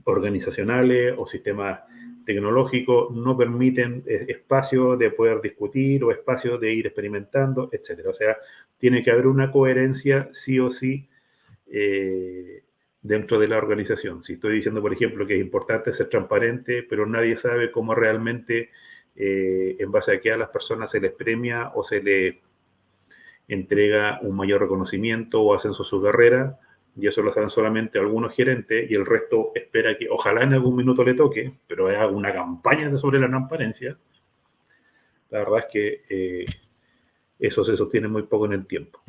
organizacionales o sistemas tecnológicos no permiten espacios de poder discutir o espacios de ir experimentando, etcétera. O sea, tiene que haber una coherencia sí o sí dentro de la organización. Si estoy diciendo, por ejemplo, que es importante ser transparente, pero nadie sabe cómo realmente, en base a qué a las personas se les premia o se les entrega un mayor reconocimiento o ascenso a su carrera, y eso lo saben solamente algunos gerentes y el resto espera que ojalá en algún minuto le toque, pero haga una campaña sobre la transparencia. La verdad es que eso se sostiene muy poco en el tiempo.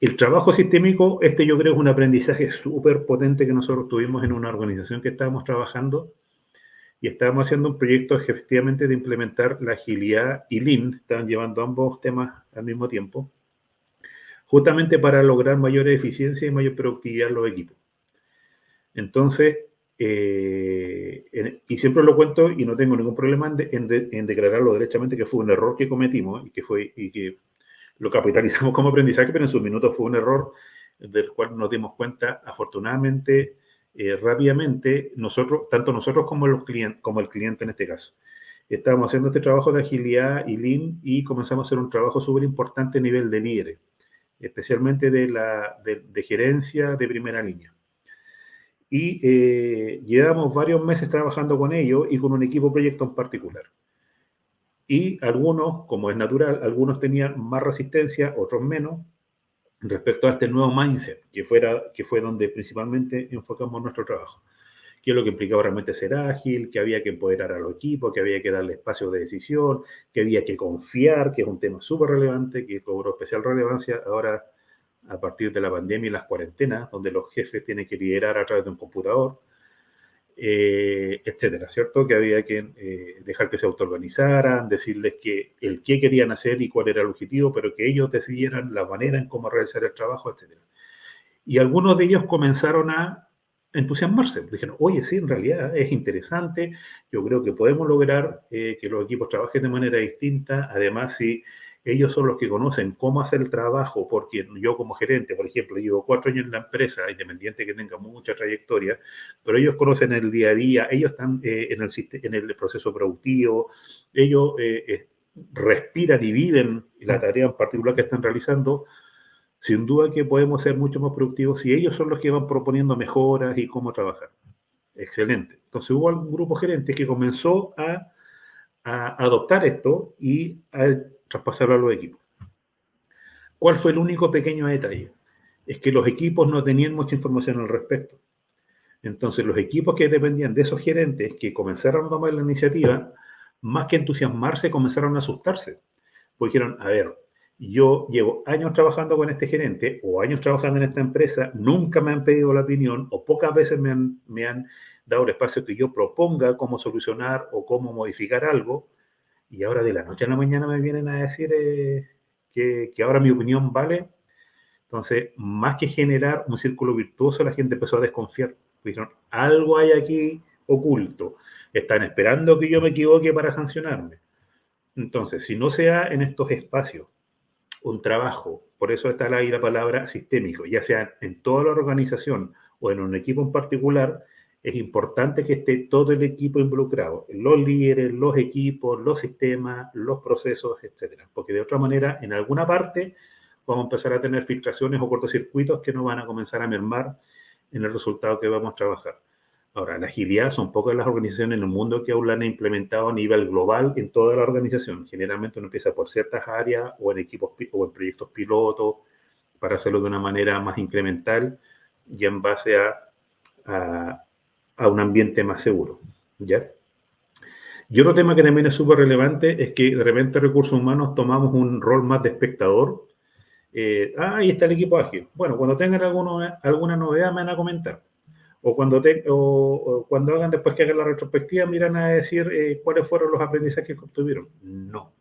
El trabajo sistémico, yo creo es un aprendizaje súper potente que nosotros tuvimos en una organización que estábamos trabajando y estábamos haciendo un proyecto efectivamente de implementar la agilidad y Lean, estaban llevando ambos temas al mismo tiempo, justamente para lograr mayor eficiencia y mayor productividad en los equipos. Entonces, y siempre lo cuento y no tengo ningún problema en declararlo derechamente que fue un error que cometimos y que lo capitalizamos como aprendizaje, pero en su minuto fue un error del cual nos dimos cuenta, afortunadamente, rápidamente, tanto nosotros como el cliente en este caso. Estábamos haciendo este trabajo de agilidad y Lean y comenzamos a hacer un trabajo súper importante a nivel de líderes, especialmente de gerencia de primera línea. Y llevamos varios meses trabajando con ellos y con un equipo proyecto en particular. Y algunos, como es natural, algunos tenían más resistencia, otros menos, respecto a este nuevo mindset, que fue donde principalmente enfocamos nuestro trabajo. qué es lo que implicaba realmente ser ágil, que había que empoderar a los equipos, que había que darle espacio de decisión, que había que confiar, que es un tema súper relevante, que cobró especial relevancia ahora a partir de la pandemia y las cuarentenas, donde los jefes tienen que liderar a través de un computador, etcétera, ¿cierto? Que había que dejar que se autoorganizaran, decirles que el qué querían hacer y cuál era el objetivo, pero que ellos decidieran la manera en cómo realizar el trabajo, etcétera. Y algunos de ellos comenzaron a entusiasmarse. Dijeron, oye, sí, en realidad es interesante, yo creo que podemos lograr que los equipos trabajen de manera distinta. Además, si ellos son los que conocen cómo hacer el trabajo, porque yo como gerente, por ejemplo, llevo 4 años en la empresa, independiente que tenga mucha trayectoria, pero ellos conocen el día a día, ellos están en el proceso productivo, ellos respiran y viven la tarea en particular que están realizando. Sin duda que podemos ser mucho más productivos si ellos son los que van proponiendo mejoras y cómo trabajar. Excelente. Entonces hubo algún grupo gerente que comenzó a adoptar esto y a traspasarlo a los equipos. ¿Cuál fue el único pequeño detalle? Es que los equipos no tenían mucha información al respecto. Entonces los equipos que dependían de esos gerentes que comenzaron a tomar la iniciativa, más que entusiasmarse, comenzaron a asustarse. Porque dijeron, a ver, yo llevo años trabajando con este gerente o años trabajando en esta empresa, nunca me han pedido la opinión o pocas veces me han dado el espacio que yo proponga cómo solucionar o cómo modificar algo, y ahora de la noche a la mañana me vienen a decir que ahora mi opinión vale. Entonces, más que generar un círculo virtuoso, la gente empezó a desconfiar. Dijeron, algo hay aquí oculto. Están esperando que yo me equivoque para sancionarme. Entonces, si no se da en estos espacios un trabajo, por eso está ahí la palabra sistémico, ya sea en toda la organización o en un equipo en particular, es importante que esté todo el equipo involucrado, los líderes, los equipos, los sistemas, los procesos, etcétera. Porque de otra manera, en alguna parte vamos a empezar a tener filtraciones o cortocircuitos que nos van a comenzar a mermar en el resultado que vamos a trabajar. Ahora, la agilidad son pocas las organizaciones en el mundo que aún la han implementado a nivel global en toda la organización. Generalmente uno empieza por ciertas áreas o en equipos o en proyectos pilotos para hacerlo de una manera más incremental y en base a, a un ambiente más seguro. ¿Ya? Y otro tema que también es súper relevante es que de repente recursos humanos tomamos un rol más de espectador. Ahí está el equipo ágil. Bueno, cuando tengan alguna novedad me van a comentar. O cuando hagan después que hagan la retrospectiva, miran a decir cuáles fueron los aprendizajes que obtuvieron. No.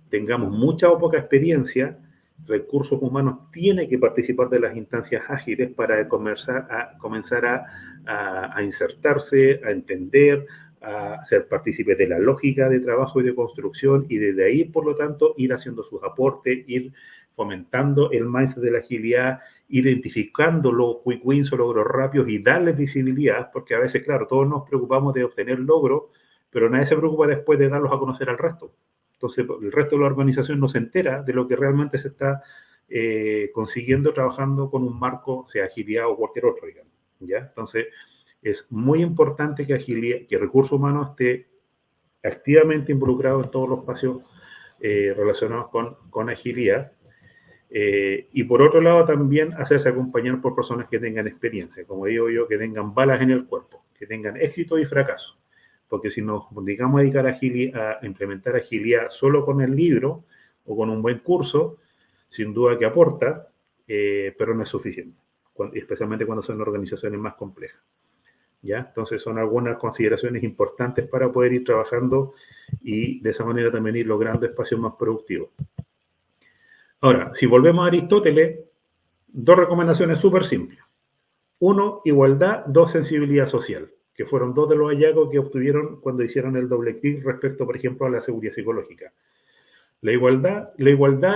Tengamos mucha o poca experiencia, recursos humanos tiene que participar de las instancias ágiles para comenzar a insertarse, a entender, a ser partícipes de la lógica de trabajo y de construcción y desde ahí, por lo tanto, ir haciendo sus aportes, ir fomentando el mindset de la agilidad, identificando los quick wins o logros rápidos y darles visibilidad, porque a veces, claro, todos nos preocupamos de obtener logros, pero nadie se preocupa después de darlos a conocer al resto. Entonces, el resto de la organización no se entera de lo que realmente se está consiguiendo trabajando con un marco, sea agilidad o cualquier otro, digamos. ¿Ya? Entonces, es muy importante que recursos humanos esté activamente involucrado en todos los espacios relacionados con agilidad. Y por otro lado, también hacerse acompañar por personas que tengan experiencia, como digo yo, que tengan balas en el cuerpo, que tengan éxito y fracaso. Porque si nos dedicamos a dedicar a implementar agilidad solo con el libro o con un buen curso, sin duda que aporta, pero no es suficiente, especialmente cuando son organizaciones más complejas. ¿Ya? Entonces son algunas consideraciones importantes para poder ir trabajando y de esa manera también ir logrando espacios más productivos. Ahora, si volvemos a Aristóteles, 2 recomendaciones súper simples. 1, igualdad, 2, sensibilidad social, que fueron 2 de los hallazgos que obtuvieron cuando hicieron el doble clic respecto, por ejemplo, a la seguridad psicológica. La igualdad,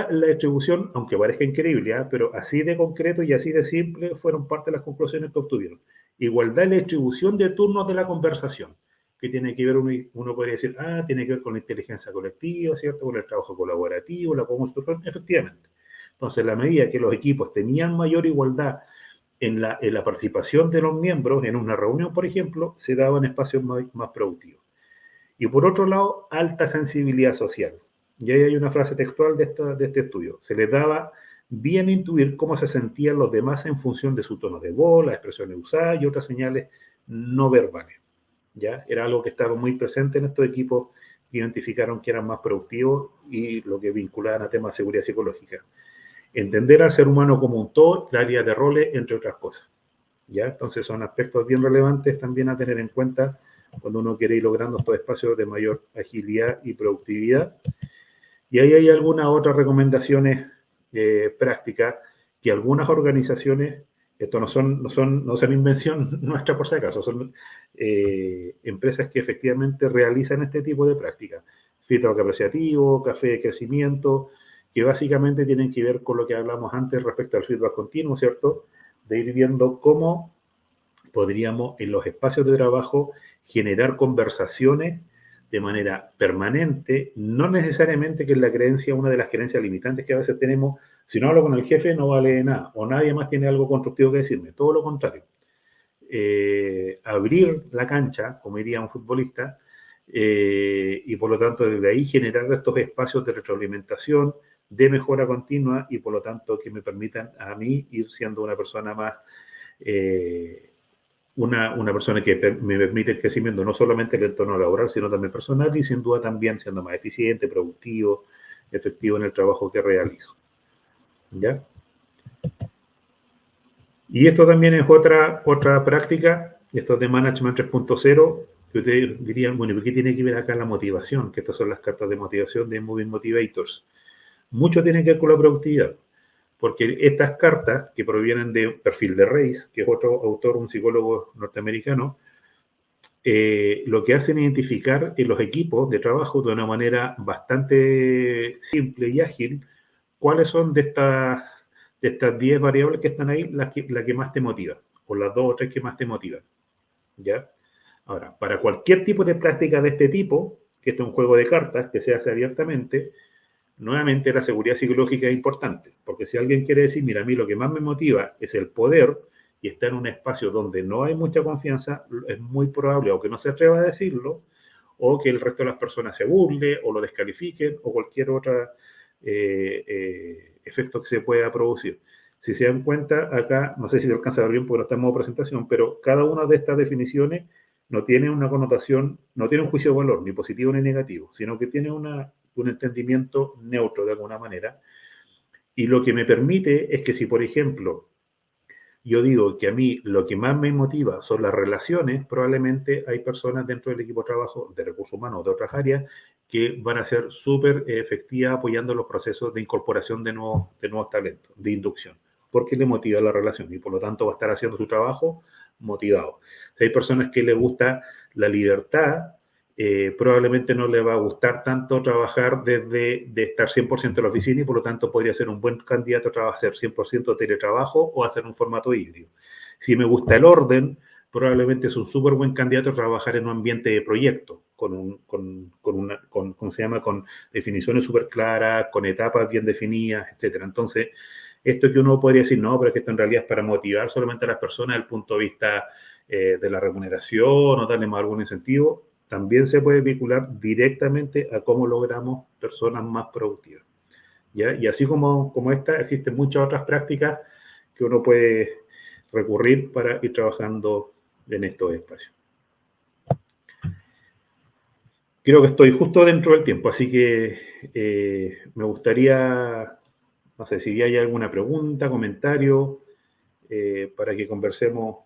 la distribución, aunque parezca increíble, pero así de concreto y así de simple fueron parte de las conclusiones que obtuvieron. Igualdad en la distribución de turnos de la conversación, que tiene que ver, uno podría decir, tiene que ver con la inteligencia colectiva, ¿cierto? Con el trabajo colaborativo, la construcción, efectivamente. Entonces, a la medida que los equipos tenían mayor igualdad en la participación de los miembros en una reunión, por ejemplo, se daban espacios más productivos. Y por otro lado, alta sensibilidad social. Y ahí hay una frase textual de este estudio. Se les daba bien intuir cómo se sentían los demás en función de su tono de voz, las expresiones usadas y otras señales no verbales, ¿ya? Era algo que estaba muy presente en estos equipos que identificaron que eran más productivos y lo que vinculaban a temas de seguridad psicológica. Entender al ser humano como un todo, la área de roles, entre otras cosas, ¿ya? Entonces son aspectos bien relevantes también a tener en cuenta cuando uno quiere ir logrando estos espacios de mayor agilidad y productividad. Y ahí hay algunas otras recomendaciones prácticas que algunas organizaciones, esto no son invención nuestra por si acaso, son empresas que efectivamente realizan este tipo de prácticas. Feedback apreciativo, café de crecimiento, que básicamente tienen que ver con lo que hablamos antes respecto al feedback continuo, ¿cierto? De ir viendo cómo podríamos en los espacios de trabajo generar conversaciones de manera permanente, no necesariamente que es la creencia, una de las creencias limitantes que a veces tenemos, si no hablo con el jefe no vale de nada, o nadie más tiene algo constructivo que decirme, todo lo contrario. Abrir la cancha, como diría un futbolista, y por lo tanto desde ahí generar estos espacios de retroalimentación, de mejora continua y por lo tanto que me permitan a mí ir siendo una persona más una persona que me permite el crecimiento no solamente en el entorno laboral, sino también personal y sin duda también siendo más eficiente, productivo, efectivo en el trabajo que realizo. ¿Ya? Y esto también es otra práctica, esto de Management 3.0, que ustedes dirían, bueno, ¿por qué tiene que ver acá la motivación? Que estas son las cartas de motivación de Moving Motivators. Mucho tiene que ver con la productividad, porque estas cartas, que provienen de Perfil de Reis, que es otro autor, un psicólogo norteamericano, lo que hacen es identificar en los equipos de trabajo de una manera bastante simple y ágil cuáles son de estas 10 variables que están ahí la que más te motiva, o las 2 o 3 que más te motivan. ¿Ya? Ahora, para cualquier tipo de práctica de este tipo, que este es un juego de cartas que se hace abiertamente, nuevamente la seguridad psicológica es importante, porque si alguien quiere decir, mira, a mí lo que más me motiva es el poder y está en un espacio donde no hay mucha confianza, es muy probable o que no se atreva a decirlo, o que el resto de las personas se burle o lo descalifiquen o cualquier otro efecto que se pueda producir. Si se dan cuenta, acá, no sé si se alcanza a ver bien porque no está en modo presentación, pero cada una de estas definiciones no tiene una connotación, no tiene un juicio de valor, ni positivo ni negativo, sino que tiene un entendimiento neutro de alguna manera. Y lo que me permite es que si, por ejemplo, yo digo que a mí lo que más me motiva son las relaciones, probablemente hay personas dentro del equipo de trabajo de recursos humanos o de otras áreas que van a ser súper efectivas apoyando los procesos de incorporación de nuevos talentos, de inducción, porque le motiva la relación y por lo tanto va a estar haciendo su trabajo motivado. Si hay personas que les gusta la libertad, probablemente no le va a gustar tanto trabajar de estar 100% en la oficina y por lo tanto podría ser un buen candidato a hacer 100% teletrabajo o hacer un formato híbrido. Si me gusta el orden, probablemente es un súper buen candidato a trabajar en un ambiente de proyecto, ¿cómo se llama? Con definiciones súper claras, con etapas bien definidas, etc. Entonces, esto que uno podría decir, no, pero es que esto en realidad es para motivar solamente a las personas desde el punto de vista de la remuneración o darle más algún incentivo, también se puede vincular directamente a cómo logramos personas más productivas. ¿Ya? Y así como esta, existen muchas otras prácticas que uno puede recurrir para ir trabajando en estos espacios. Creo que estoy justo dentro del tiempo, así que me gustaría, no sé si hay alguna pregunta, comentario, para que conversemos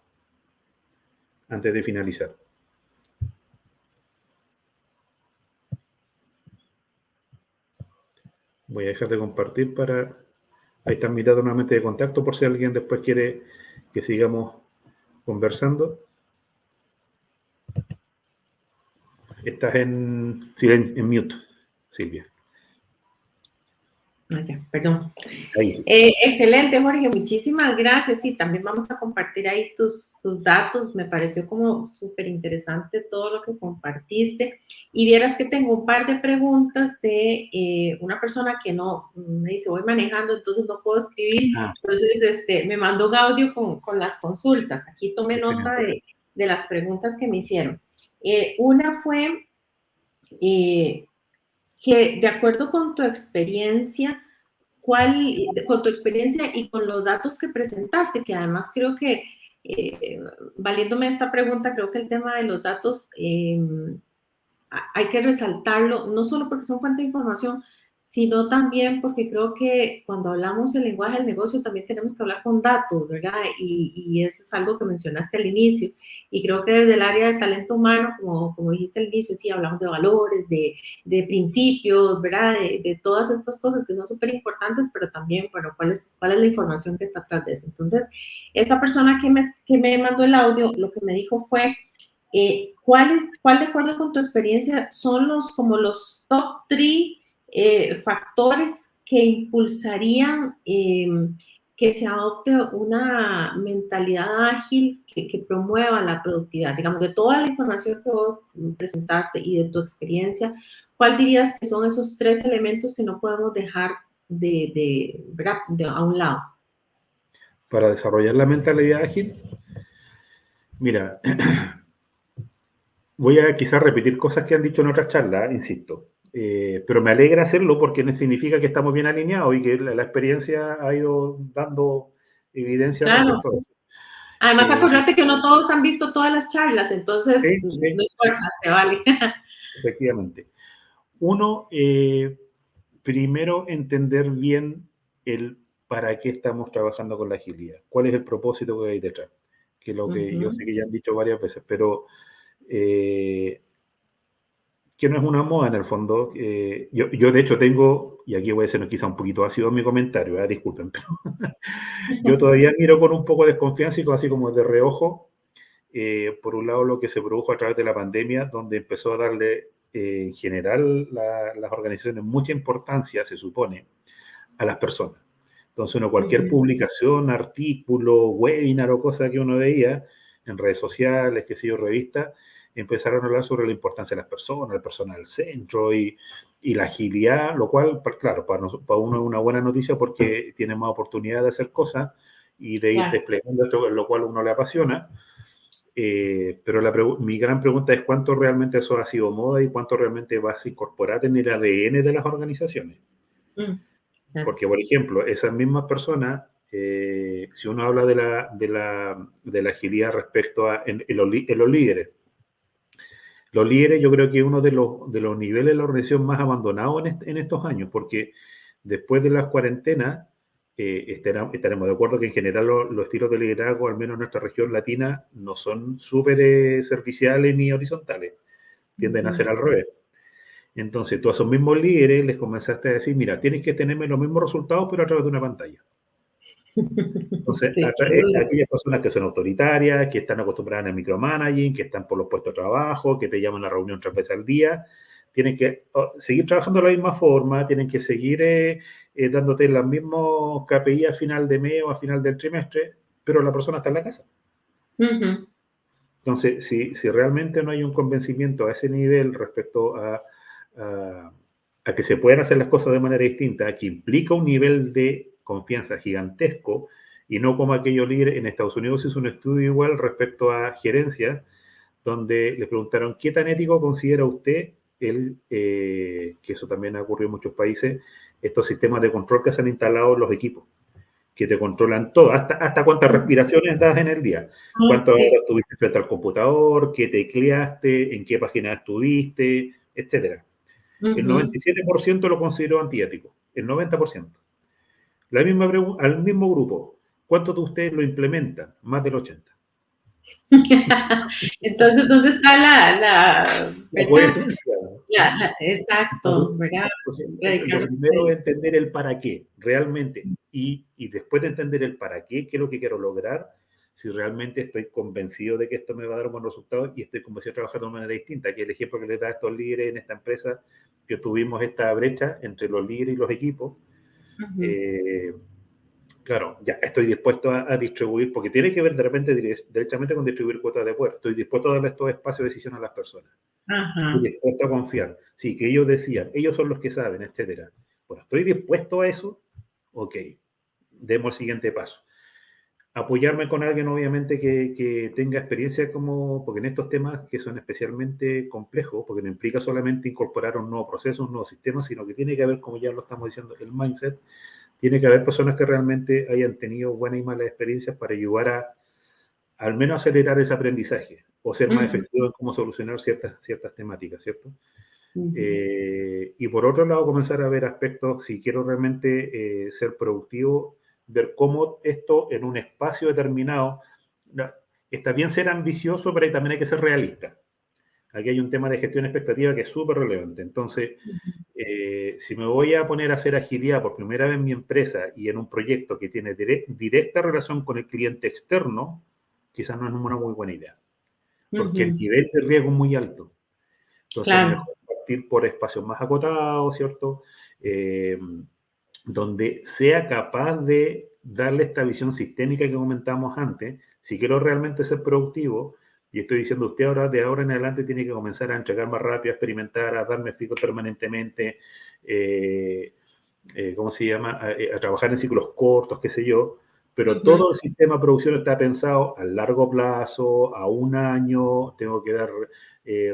antes de finalizar. Voy a dejar de compartir para... Ahí están mis datos nuevamente de contacto por si alguien después quiere que sigamos conversando. Estás en mute, Silvia. Ya, perdón. Ahí sí. Excelente, Jorge, muchísimas gracias. Sí, también vamos a compartir ahí tus datos. Me pareció como súper interesante todo lo que compartiste. Y vieras que tengo un par de preguntas de una persona que no, me dice, voy manejando, entonces no puedo escribir. Entonces, me mandó un audio con las consultas. Aquí tomé nota de las preguntas que me hicieron. Una fue... que de acuerdo con tu experiencia, con tu experiencia y con los datos que presentaste, que además creo que eh, valiéndome esta pregunta, creo que el tema de los datos hay que resaltarlo, no solo porque son fuente de información, sino también porque creo que cuando hablamos del lenguaje del negocio también tenemos que hablar con datos, ¿verdad? Y eso es algo que mencionaste al inicio. Y creo que desde el área de talento humano, como dijiste al inicio, sí, hablamos de valores, de principios, ¿verdad? De todas estas cosas que son súper importantes, pero también, bueno, ¿cuál es la información que está atrás de eso? Entonces, esa persona que me mandó el audio, lo que me dijo fue ¿cuál de acuerdo con tu experiencia son como los top 3 factores que impulsarían que se adopte una mentalidad ágil que promueva la productividad? Digamos, de toda la información que vos presentaste y de tu experiencia, ¿cuál dirías que son esos 3 elementos que no podemos dejar a un lado? Para desarrollar la mentalidad ágil, mira, voy a quizás repetir cosas que han dicho en otras charlas, insisto, pero me alegra hacerlo porque significa que estamos bien alineados y que la experiencia ha ido dando evidencia Claro. respecto a eso. Además, Eh, acordate que no todos han visto todas las charlas, entonces sí, no sí, importa, se vale. efectivamente. Uno, primero entender bien el para qué estamos trabajando con la agilidad, cuál es el propósito que hay detrás, que es lo que yo sé Ujú, que ya han dicho varias veces, pero eh, que no es una moda en el fondo. Yo de hecho tengo, y aquí voy a ser quizá un poquito ácido en mi comentario, disculpen, pero yo todavía miro con un poco de desconfianza y así como de reojo, por un lado lo que se produjo a través de la pandemia, donde empezó a darle en general las organizaciones mucha importancia, se supone, a las personas. Entonces uno cualquier ujú, publicación, artículo, webinar o cosa que uno veía en redes sociales, que sé yo, revistas, empezaron a hablar sobre la importancia de las personas, el personal al centro y la agilidad, lo cual, claro, para uno es una buena noticia porque tiene más oportunidad de hacer cosas y de ir claro. desplegando esto, lo cual a uno le apasiona. Pero mi gran pregunta es cuánto realmente eso ha sido moda y cuánto realmente vas a incorporar en el ADN de las organizaciones. Mm, claro. Porque, por ejemplo, esas mismas personas, si uno habla de la agilidad respecto a en los líderes, los líderes yo creo que es uno de los niveles de la organización más abandonados en estos años, porque después de las cuarentenas, estaremos de acuerdo que en general los estilos de liderazgo, al menos en nuestra región latina, no son súper serviciales ni horizontales, tienden a Ujú. ser al revés. Entonces, tú a esos mismos líderes les comenzaste a decir, mira, tienes que tenerme los mismos resultados, pero a través de una pantalla. Entonces, Sí, aquellas personas que son autoritarias, que están acostumbradas al micromanaging, que están por los puestos de trabajo, que te llaman a la reunión 3 veces al día, tienen que seguir trabajando de la misma forma, tienen que seguir dándote los mismos KPI a final de mes o a final del trimestre, pero la persona está en la casa. ujú, Entonces, si realmente no hay un convencimiento a ese nivel respecto a, a que se pueden hacer las cosas de manera distinta, que implica un nivel de confianza gigantesco, y no como aquellos líderes, en Estados Unidos se hizo un estudio igual respecto a gerencia, donde le preguntaron, ¿qué tan ético considera usted que eso también ha ocurrido en muchos países, estos sistemas de control que se han instalado en los equipos? Que te controlan todo, hasta cuántas ujú. respiraciones das en el día, cuántas Sí. horas estuviste frente al computador, qué tecleaste, en qué página estuviste, etcétera. El Ujú. 97% lo consideró antiético, el 90%. La misma al mismo grupo, ¿cuántos de ustedes lo implementan? Más del 80%. Entonces, ¿dónde está La verdad? coherencia. Exacto, Entonces, ¿verdad? lo Radical. primero es entender el para qué, realmente. Y después de entender el para qué, qué es lo que quiero lograr, si realmente estoy convencido de que esto me va a dar un buen resultado y estoy convencido de trabajar de una manera distinta, que el ejemplo que les da a estos líderes en esta empresa, que tuvimos esta brecha entre los líderes y los equipos, Ujú. eh, claro, ya estoy dispuesto a distribuir, porque tiene que ver de repente directamente con distribuir cuotas de poder. Estoy dispuesto a darle estos espacios de decisión a las personas. Estoy Ajá. dispuesto a confiar. Sí, que ellos decían, ellos son los que saben, etcétera. Bueno, estoy dispuesto a eso. Ok, demos el siguiente paso. Apoyarme con alguien, obviamente, que tenga experiencia como, porque en estos temas que son especialmente complejos, porque no implica solamente incorporar un nuevo proceso, un nuevo sistema, sino que tiene que haber, como ya lo estamos diciendo, el mindset. Tiene que haber personas que realmente hayan tenido buenas y malas experiencias para ayudar al menos acelerar ese aprendizaje o ser más Ujú, efectivo en cómo solucionar ciertas temáticas, ¿cierto? ujú, Y por otro lado, comenzar a ver aspectos, si quiero realmente ser productivo, ver cómo esto en un espacio determinado, no, está bien ser ambicioso, pero ahí también hay que ser realista. Aquí hay un tema de gestión expectativa que es súper relevante. Entonces, ujú. si me voy a poner a hacer agilidad por primera vez en mi empresa y en un proyecto que tiene directa relación con el cliente externo, quizás no es una muy buena idea, porque el Ujú, nivel de riesgo es muy alto. Entonces es claro. mejor partir por espacios más acotados, ¿cierto? Eh, donde sea capaz de darle esta visión sistémica que comentamos antes. Si quiero realmente ser productivo, y estoy diciendo, usted ahora, de ahora en adelante, tiene que comenzar a entregar más rápido, a experimentar, a darme feedback permanentemente, eh, ¿cómo se llama? A trabajar en ciclos cortos, qué sé yo, pero Ujú, todo el sistema de producción está pensado a largo plazo, a un año, tengo que dar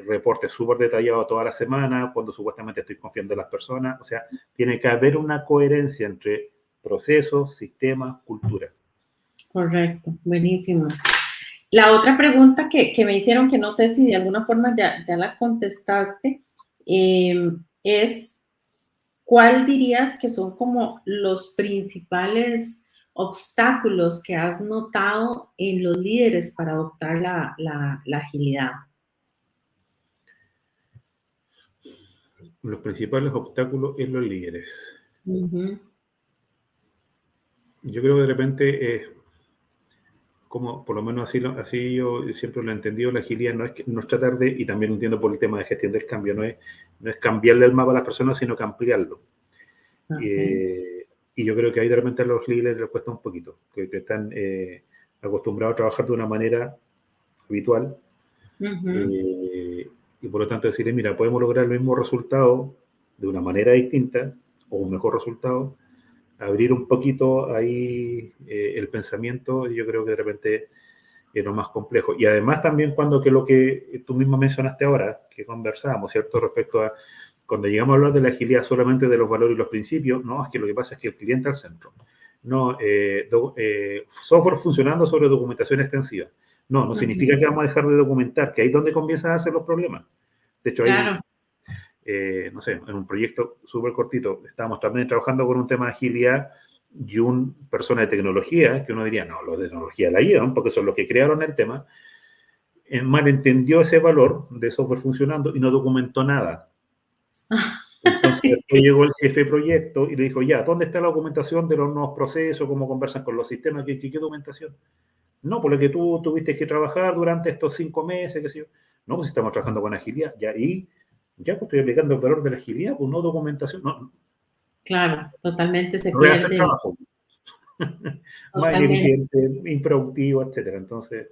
reportes súper detallados toda la semana, cuando supuestamente estoy confiando en las personas, o sea, tiene que haber una coherencia entre procesos, sistemas, cultura. correcto, buenísimo. La otra pregunta que me hicieron, que no sé si de alguna forma ya la contestaste, es ¿cuál dirías que son como los principales obstáculos que has notado en los líderes para adoptar la agilidad? Los principales obstáculos en los líderes. Ujú, Yo creo que de repente como por lo menos así yo siempre lo he entendido, la agilidad no es tratar de, y también lo entiendo por el tema de gestión del cambio, no es cambiarle el mapa a las personas, sino que ampliarlo. ok, Eh, y yo creo que ahí de repente a los líderes les cuesta un poquito, que están acostumbrados a trabajar de una manera habitual, ujú, eh, y por lo tanto decirle, mira, podemos lograr el mismo resultado de una manera distinta, o un mejor resultado, abrir un poquito ahí el pensamiento, y yo creo que de repente es lo más complejo. Y además también cuando que lo que tú mismo mencionaste ahora, que conversábamos, ¿cierto? Respecto a cuando llegamos a hablar de la agilidad solamente de los valores y los principios, no, es que lo que pasa es que el cliente al centro. No, software funcionando sobre documentación extensiva. No, no significa ujú, que vamos a dejar de documentar, que ahí es donde comienzan a hacer los problemas. De hecho, hay, claro, no sé, en un proyecto súper cortito, estábamos también trabajando con un tema de agilidad y un persona de tecnología, que uno diría, no, los de tecnología la llevan, porque son los que crearon el tema, malentendió ese valor de software funcionando y no documentó nada. Entonces después sí, llegó el jefe de proyecto y le dijo, ya, ¿dónde está la documentación de los nuevos procesos? ¿Cómo conversan con los sistemas? ¿Qué documentación? No, por lo que tú tuviste que trabajar durante estos 5 meses, qué sé yo. No, pues estamos trabajando con agilidad. Ya, y ya pues estoy aplicando el valor de la agilidad, pues no documentación. No, claro, totalmente se no le hace el pierde, trabajo. Más totalmente. ineficiente, improductivo, etcétera. Entonces,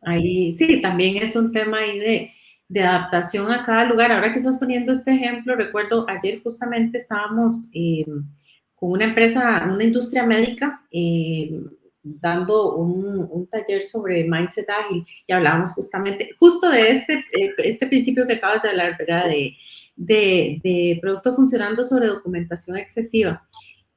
Ahí sí, también es un tema ahí de adaptación a cada lugar. Ahora que estás poniendo este ejemplo, recuerdo ayer justamente estábamos con una empresa, una industria médica, dando un taller sobre mindset ágil y hablábamos justamente, justo de este principio que acabas de hablar, ¿verdad? De producto funcionando sobre documentación excesiva.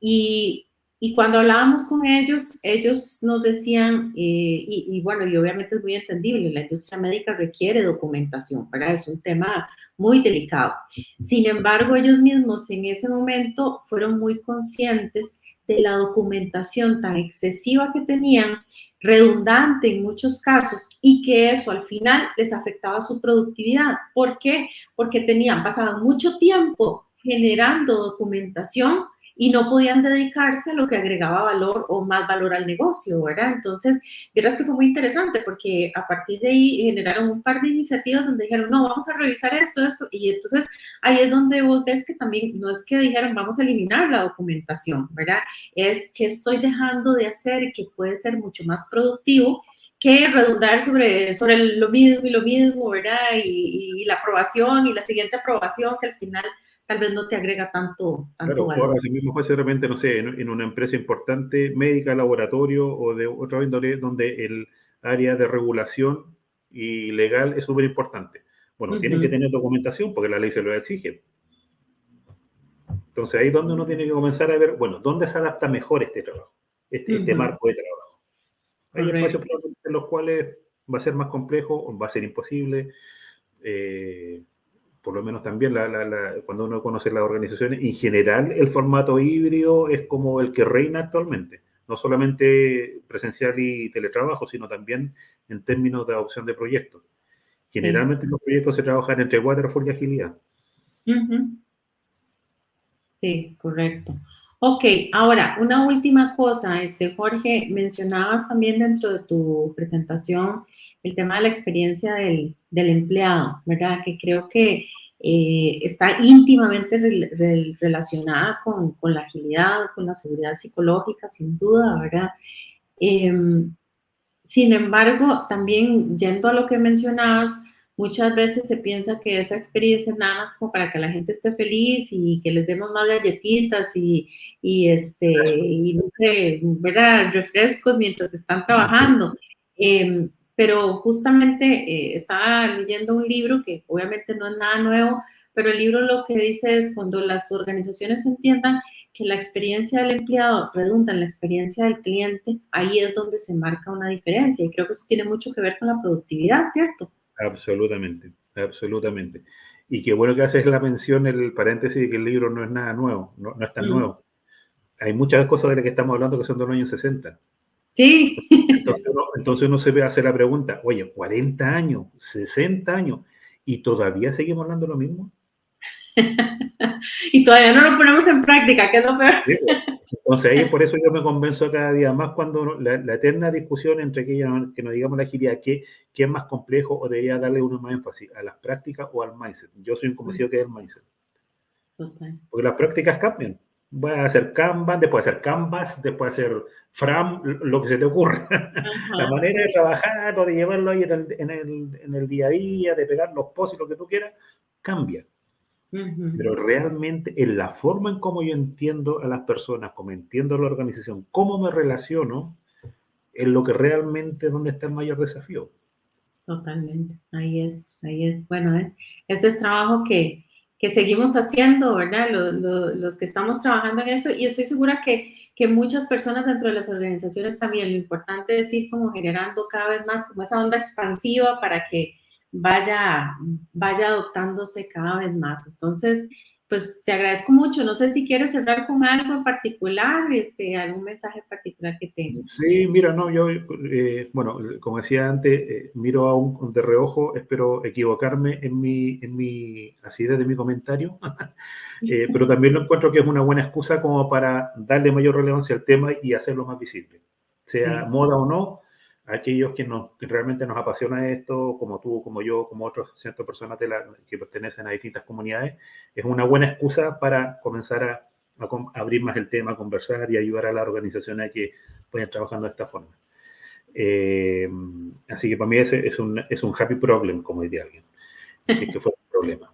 Y, y cuando hablábamos con ellos, ellos nos decían, y bueno, y obviamente es muy entendible, la industria médica requiere documentación, ¿verdad? Es un tema muy delicado. Sin embargo, ellos mismos en ese momento fueron muy conscientes de la documentación tan excesiva que tenían, redundante en muchos casos, y que eso al final les afectaba su productividad. ¿Por qué? Porque tenían, pasaban mucho tiempo generando documentación y no podían dedicarse a lo que agregaba valor o más valor al negocio, ¿verdad? Entonces, verás que fue muy interesante porque a partir de ahí generaron un par de iniciativas donde dijeron, no, vamos a revisar esto, y entonces ahí es donde vos ves que también no es que dijeron, vamos a eliminar la documentación, ¿verdad? Es que estoy dejando de hacer que puede ser mucho más productivo que redundar sobre lo mismo, ¿verdad? Y la aprobación y la siguiente aprobación que al final tal vez no te agrega tanto claro, ahora valor. si mismo fuese de repente, no sé, en una empresa importante, médica, laboratorio o de otra índole, donde el área de regulación y legal es súper importante. Bueno, tienen que Ujú, tener documentación porque la ley se lo exige. Entonces ahí es donde uno tiene que comenzar a ver, bueno, ¿dónde se adapta mejor este trabajo, este ujú. marco de trabajo? Hay espacios correcto. en los cuales va a ser más complejo o va a ser imposible. eh, por lo menos también cuando uno conoce las organizaciones, en general el formato híbrido es como el que reina actualmente. No solamente presencial y teletrabajo, sino también en términos de adopción de proyectos. Sí. Generalmente los proyectos se trabajan entre waterfall y agilidad. Ujú. Sí, correcto. Ok, ahora, una última cosa, Jorge, mencionabas también dentro de tu presentación el tema de la experiencia del empleado, ¿verdad? Que creo que está íntimamente relacionada con la agilidad, con la seguridad psicológica, sin duda, ¿verdad? Em, Sin embargo, también yendo a lo que mencionabas, muchas veces se piensa que esa experiencia es nada más como para que la gente esté feliz y que les demos más galletitas y no sé, ¿verdad? Refrescos mientras están trabajando. Pero justamente estaba leyendo un libro que obviamente no es nada nuevo, pero el libro lo que dice es cuando las organizaciones entiendan que la experiencia del empleado redunda en la experiencia del cliente, ahí es donde se marca una diferencia. Y creo que eso tiene mucho que ver con la productividad, ¿cierto? Absolutamente, absolutamente. Y qué bueno que haces la mención, el paréntesis, de que el libro no es nada nuevo, no es tan Mm. nuevo. Hay muchas cosas de las que estamos hablando que son de los años 60. Sí. Entonces uno se ve hacer la pregunta, oye, 40 años, 60 años, y todavía seguimos hablando lo mismo. Y todavía no lo ponemos en práctica, que es lo peor. Sí, pues. Entonces ahí por eso yo me convenzo cada día más cuando la eterna discusión entre que nos digamos la agilidad, qué es más complejo o debería darle uno más énfasis, a las prácticas o al mindset. Yo soy un convencido que es el mindset. Total. Porque las prácticas cambian. Voy a hacer Kanban, después hacer Canvas, después hacer Fram, lo que se te ocurra. La Ajá, manera de sí. trabajar o de llevarlo ahí en el día a día, de pegar los posts y lo que tú quieras, cambia. Ujú. Pero realmente en la forma en cómo yo entiendo a las personas, cómo entiendo a la organización, cómo me relaciono, es lo que realmente es donde está el mayor desafío. Totalmente, ahí es, ahí es. Bueno, ese es trabajo que seguimos haciendo, ¿verdad? Los que estamos trabajando en esto y estoy segura que muchas personas dentro de las organizaciones también. Lo importante es ir como generando cada vez más como esa onda expansiva para que vaya, vaya adoptándose cada vez más. Entonces, pues te agradezco mucho. No sé si quieres cerrar con algo en particular, algún mensaje en particular que tengas. Sí, mira, no, yo, bueno, como decía antes, miro aún de reojo, espero equivocarme en mi acidez de mi comentario, pero también lo encuentro que es una buena excusa como para darle mayor relevancia al tema y hacerlo más visible. Sea Sí, moda o no, aquellos que realmente nos apasiona esto, como tú, como yo, como otras ciertas personas que pertenecen a distintas comunidades, es una buena excusa para comenzar a abrir más el tema, a conversar y ayudar a las organizaciones a que vayan trabajando de esta forma. Eh, Así que para mí ese es un happy problem, como diría alguien, si es que fue un problema.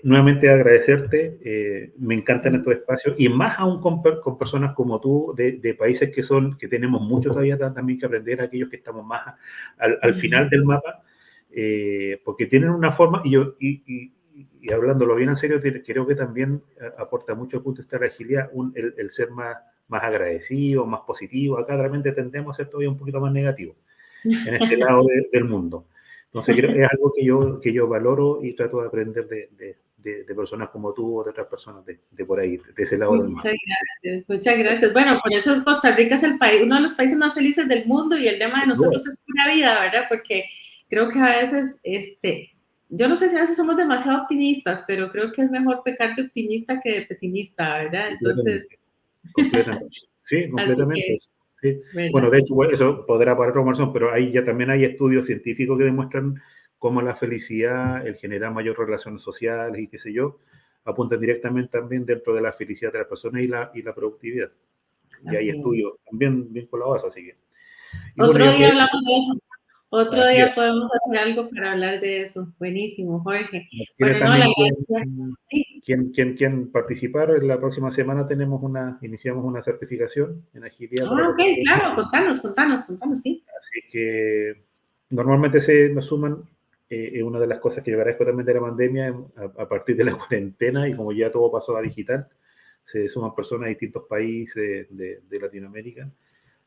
Nuevamente agradecerte, me encantan estos espacios y más aún con personas como tú de países que tenemos mucho todavía también que aprender, aquellos que estamos más al final del mapa, porque tienen una forma, y hablándolo bien en serio, creo que también aporta mucho el punto de esta agilidad, el ser más agradecido, más positivo. Acá realmente tendemos a ser todavía un poquito más negativos en este lado del mundo. Entonces, creo que es algo que yo valoro y trato de aprender de personas como tú o de otras personas de por ahí, de ese lado del mar. muchas gracias, muchas gracias. Bueno, por eso Costa Rica es el país, uno de los países más felices del mundo y el lema de Sin duda. nosotros es pura vida, ¿verdad? Porque creo que a veces, yo no sé si a veces somos demasiado optimistas, pero creo que es mejor pecar de optimista que de pesimista, ¿verdad? Entonces, Completamente, completamente. Sí, así completamente. que, Sí. ¿verdad? Bueno, de hecho, bueno, eso podrá parar otra conversación, pero ahí ya también hay estudios científicos que demuestran cómo la felicidad, el generar mayor relaciones sociales y qué sé yo, apuntan directamente también dentro de la felicidad de las personas y la productividad. Y hay Así es. estudios también vinculados, así que. Y bueno, Otro yo día aprovecho, hablamos de eso. Otro así es. día podemos hacer algo para hablar de eso. Buenísimo, Jorge. ¿Quiere Bueno, no, la también gracia. Sí. quien participar? En la próxima semana iniciamos una certificación en agilidad para Ah, ok, personas. claro, contanos, sí. Así que normalmente nos suman, una de las cosas que yo agradezco también de la pandemia, a partir de la cuarentena y como ya todo pasó a digital, se suman personas de distintos países de Latinoamérica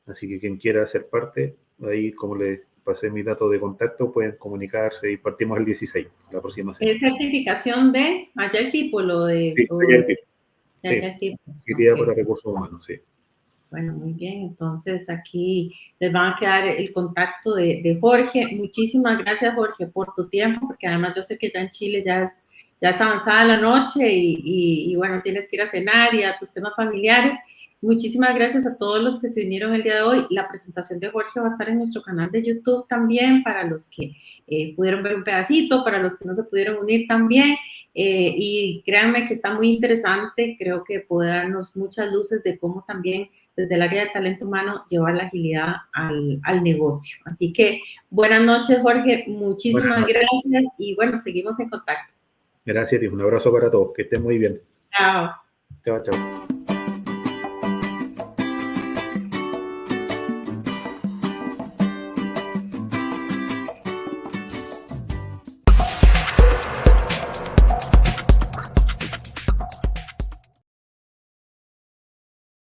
Así que quien quiera ser parte, ahí como les pasé mi dato de contacto, pueden comunicarse y partimos el 16, la próxima semana. ¿Es certificación de Agile People o Sí, de, de sí, Agile People? guía Ok. para recursos humanos, sí. Bueno, muy bien. Entonces aquí les van a quedar el contacto de Jorge. Muchísimas gracias, Jorge, por tu tiempo, porque además yo sé que ya en Chile ya es avanzada la noche y bueno, tienes que ir a cenar y a tus temas familiares. Muchísimas gracias a todos los que se unieron el día de hoy. La presentación de Jorge va a estar en nuestro canal de YouTube también para los que pudieron ver un pedacito, para los que no se pudieron unir también. Y créanme que está muy interesante. Creo que puede darnos muchas luces de cómo también desde el área de talento humano llevar la agilidad al negocio. Así que buenas noches, Jorge, Buenas muchísimas noches. gracias y bueno, seguimos en contacto. Gracias y un abrazo para todos. Que estén muy bien. Chao. Chao, chao.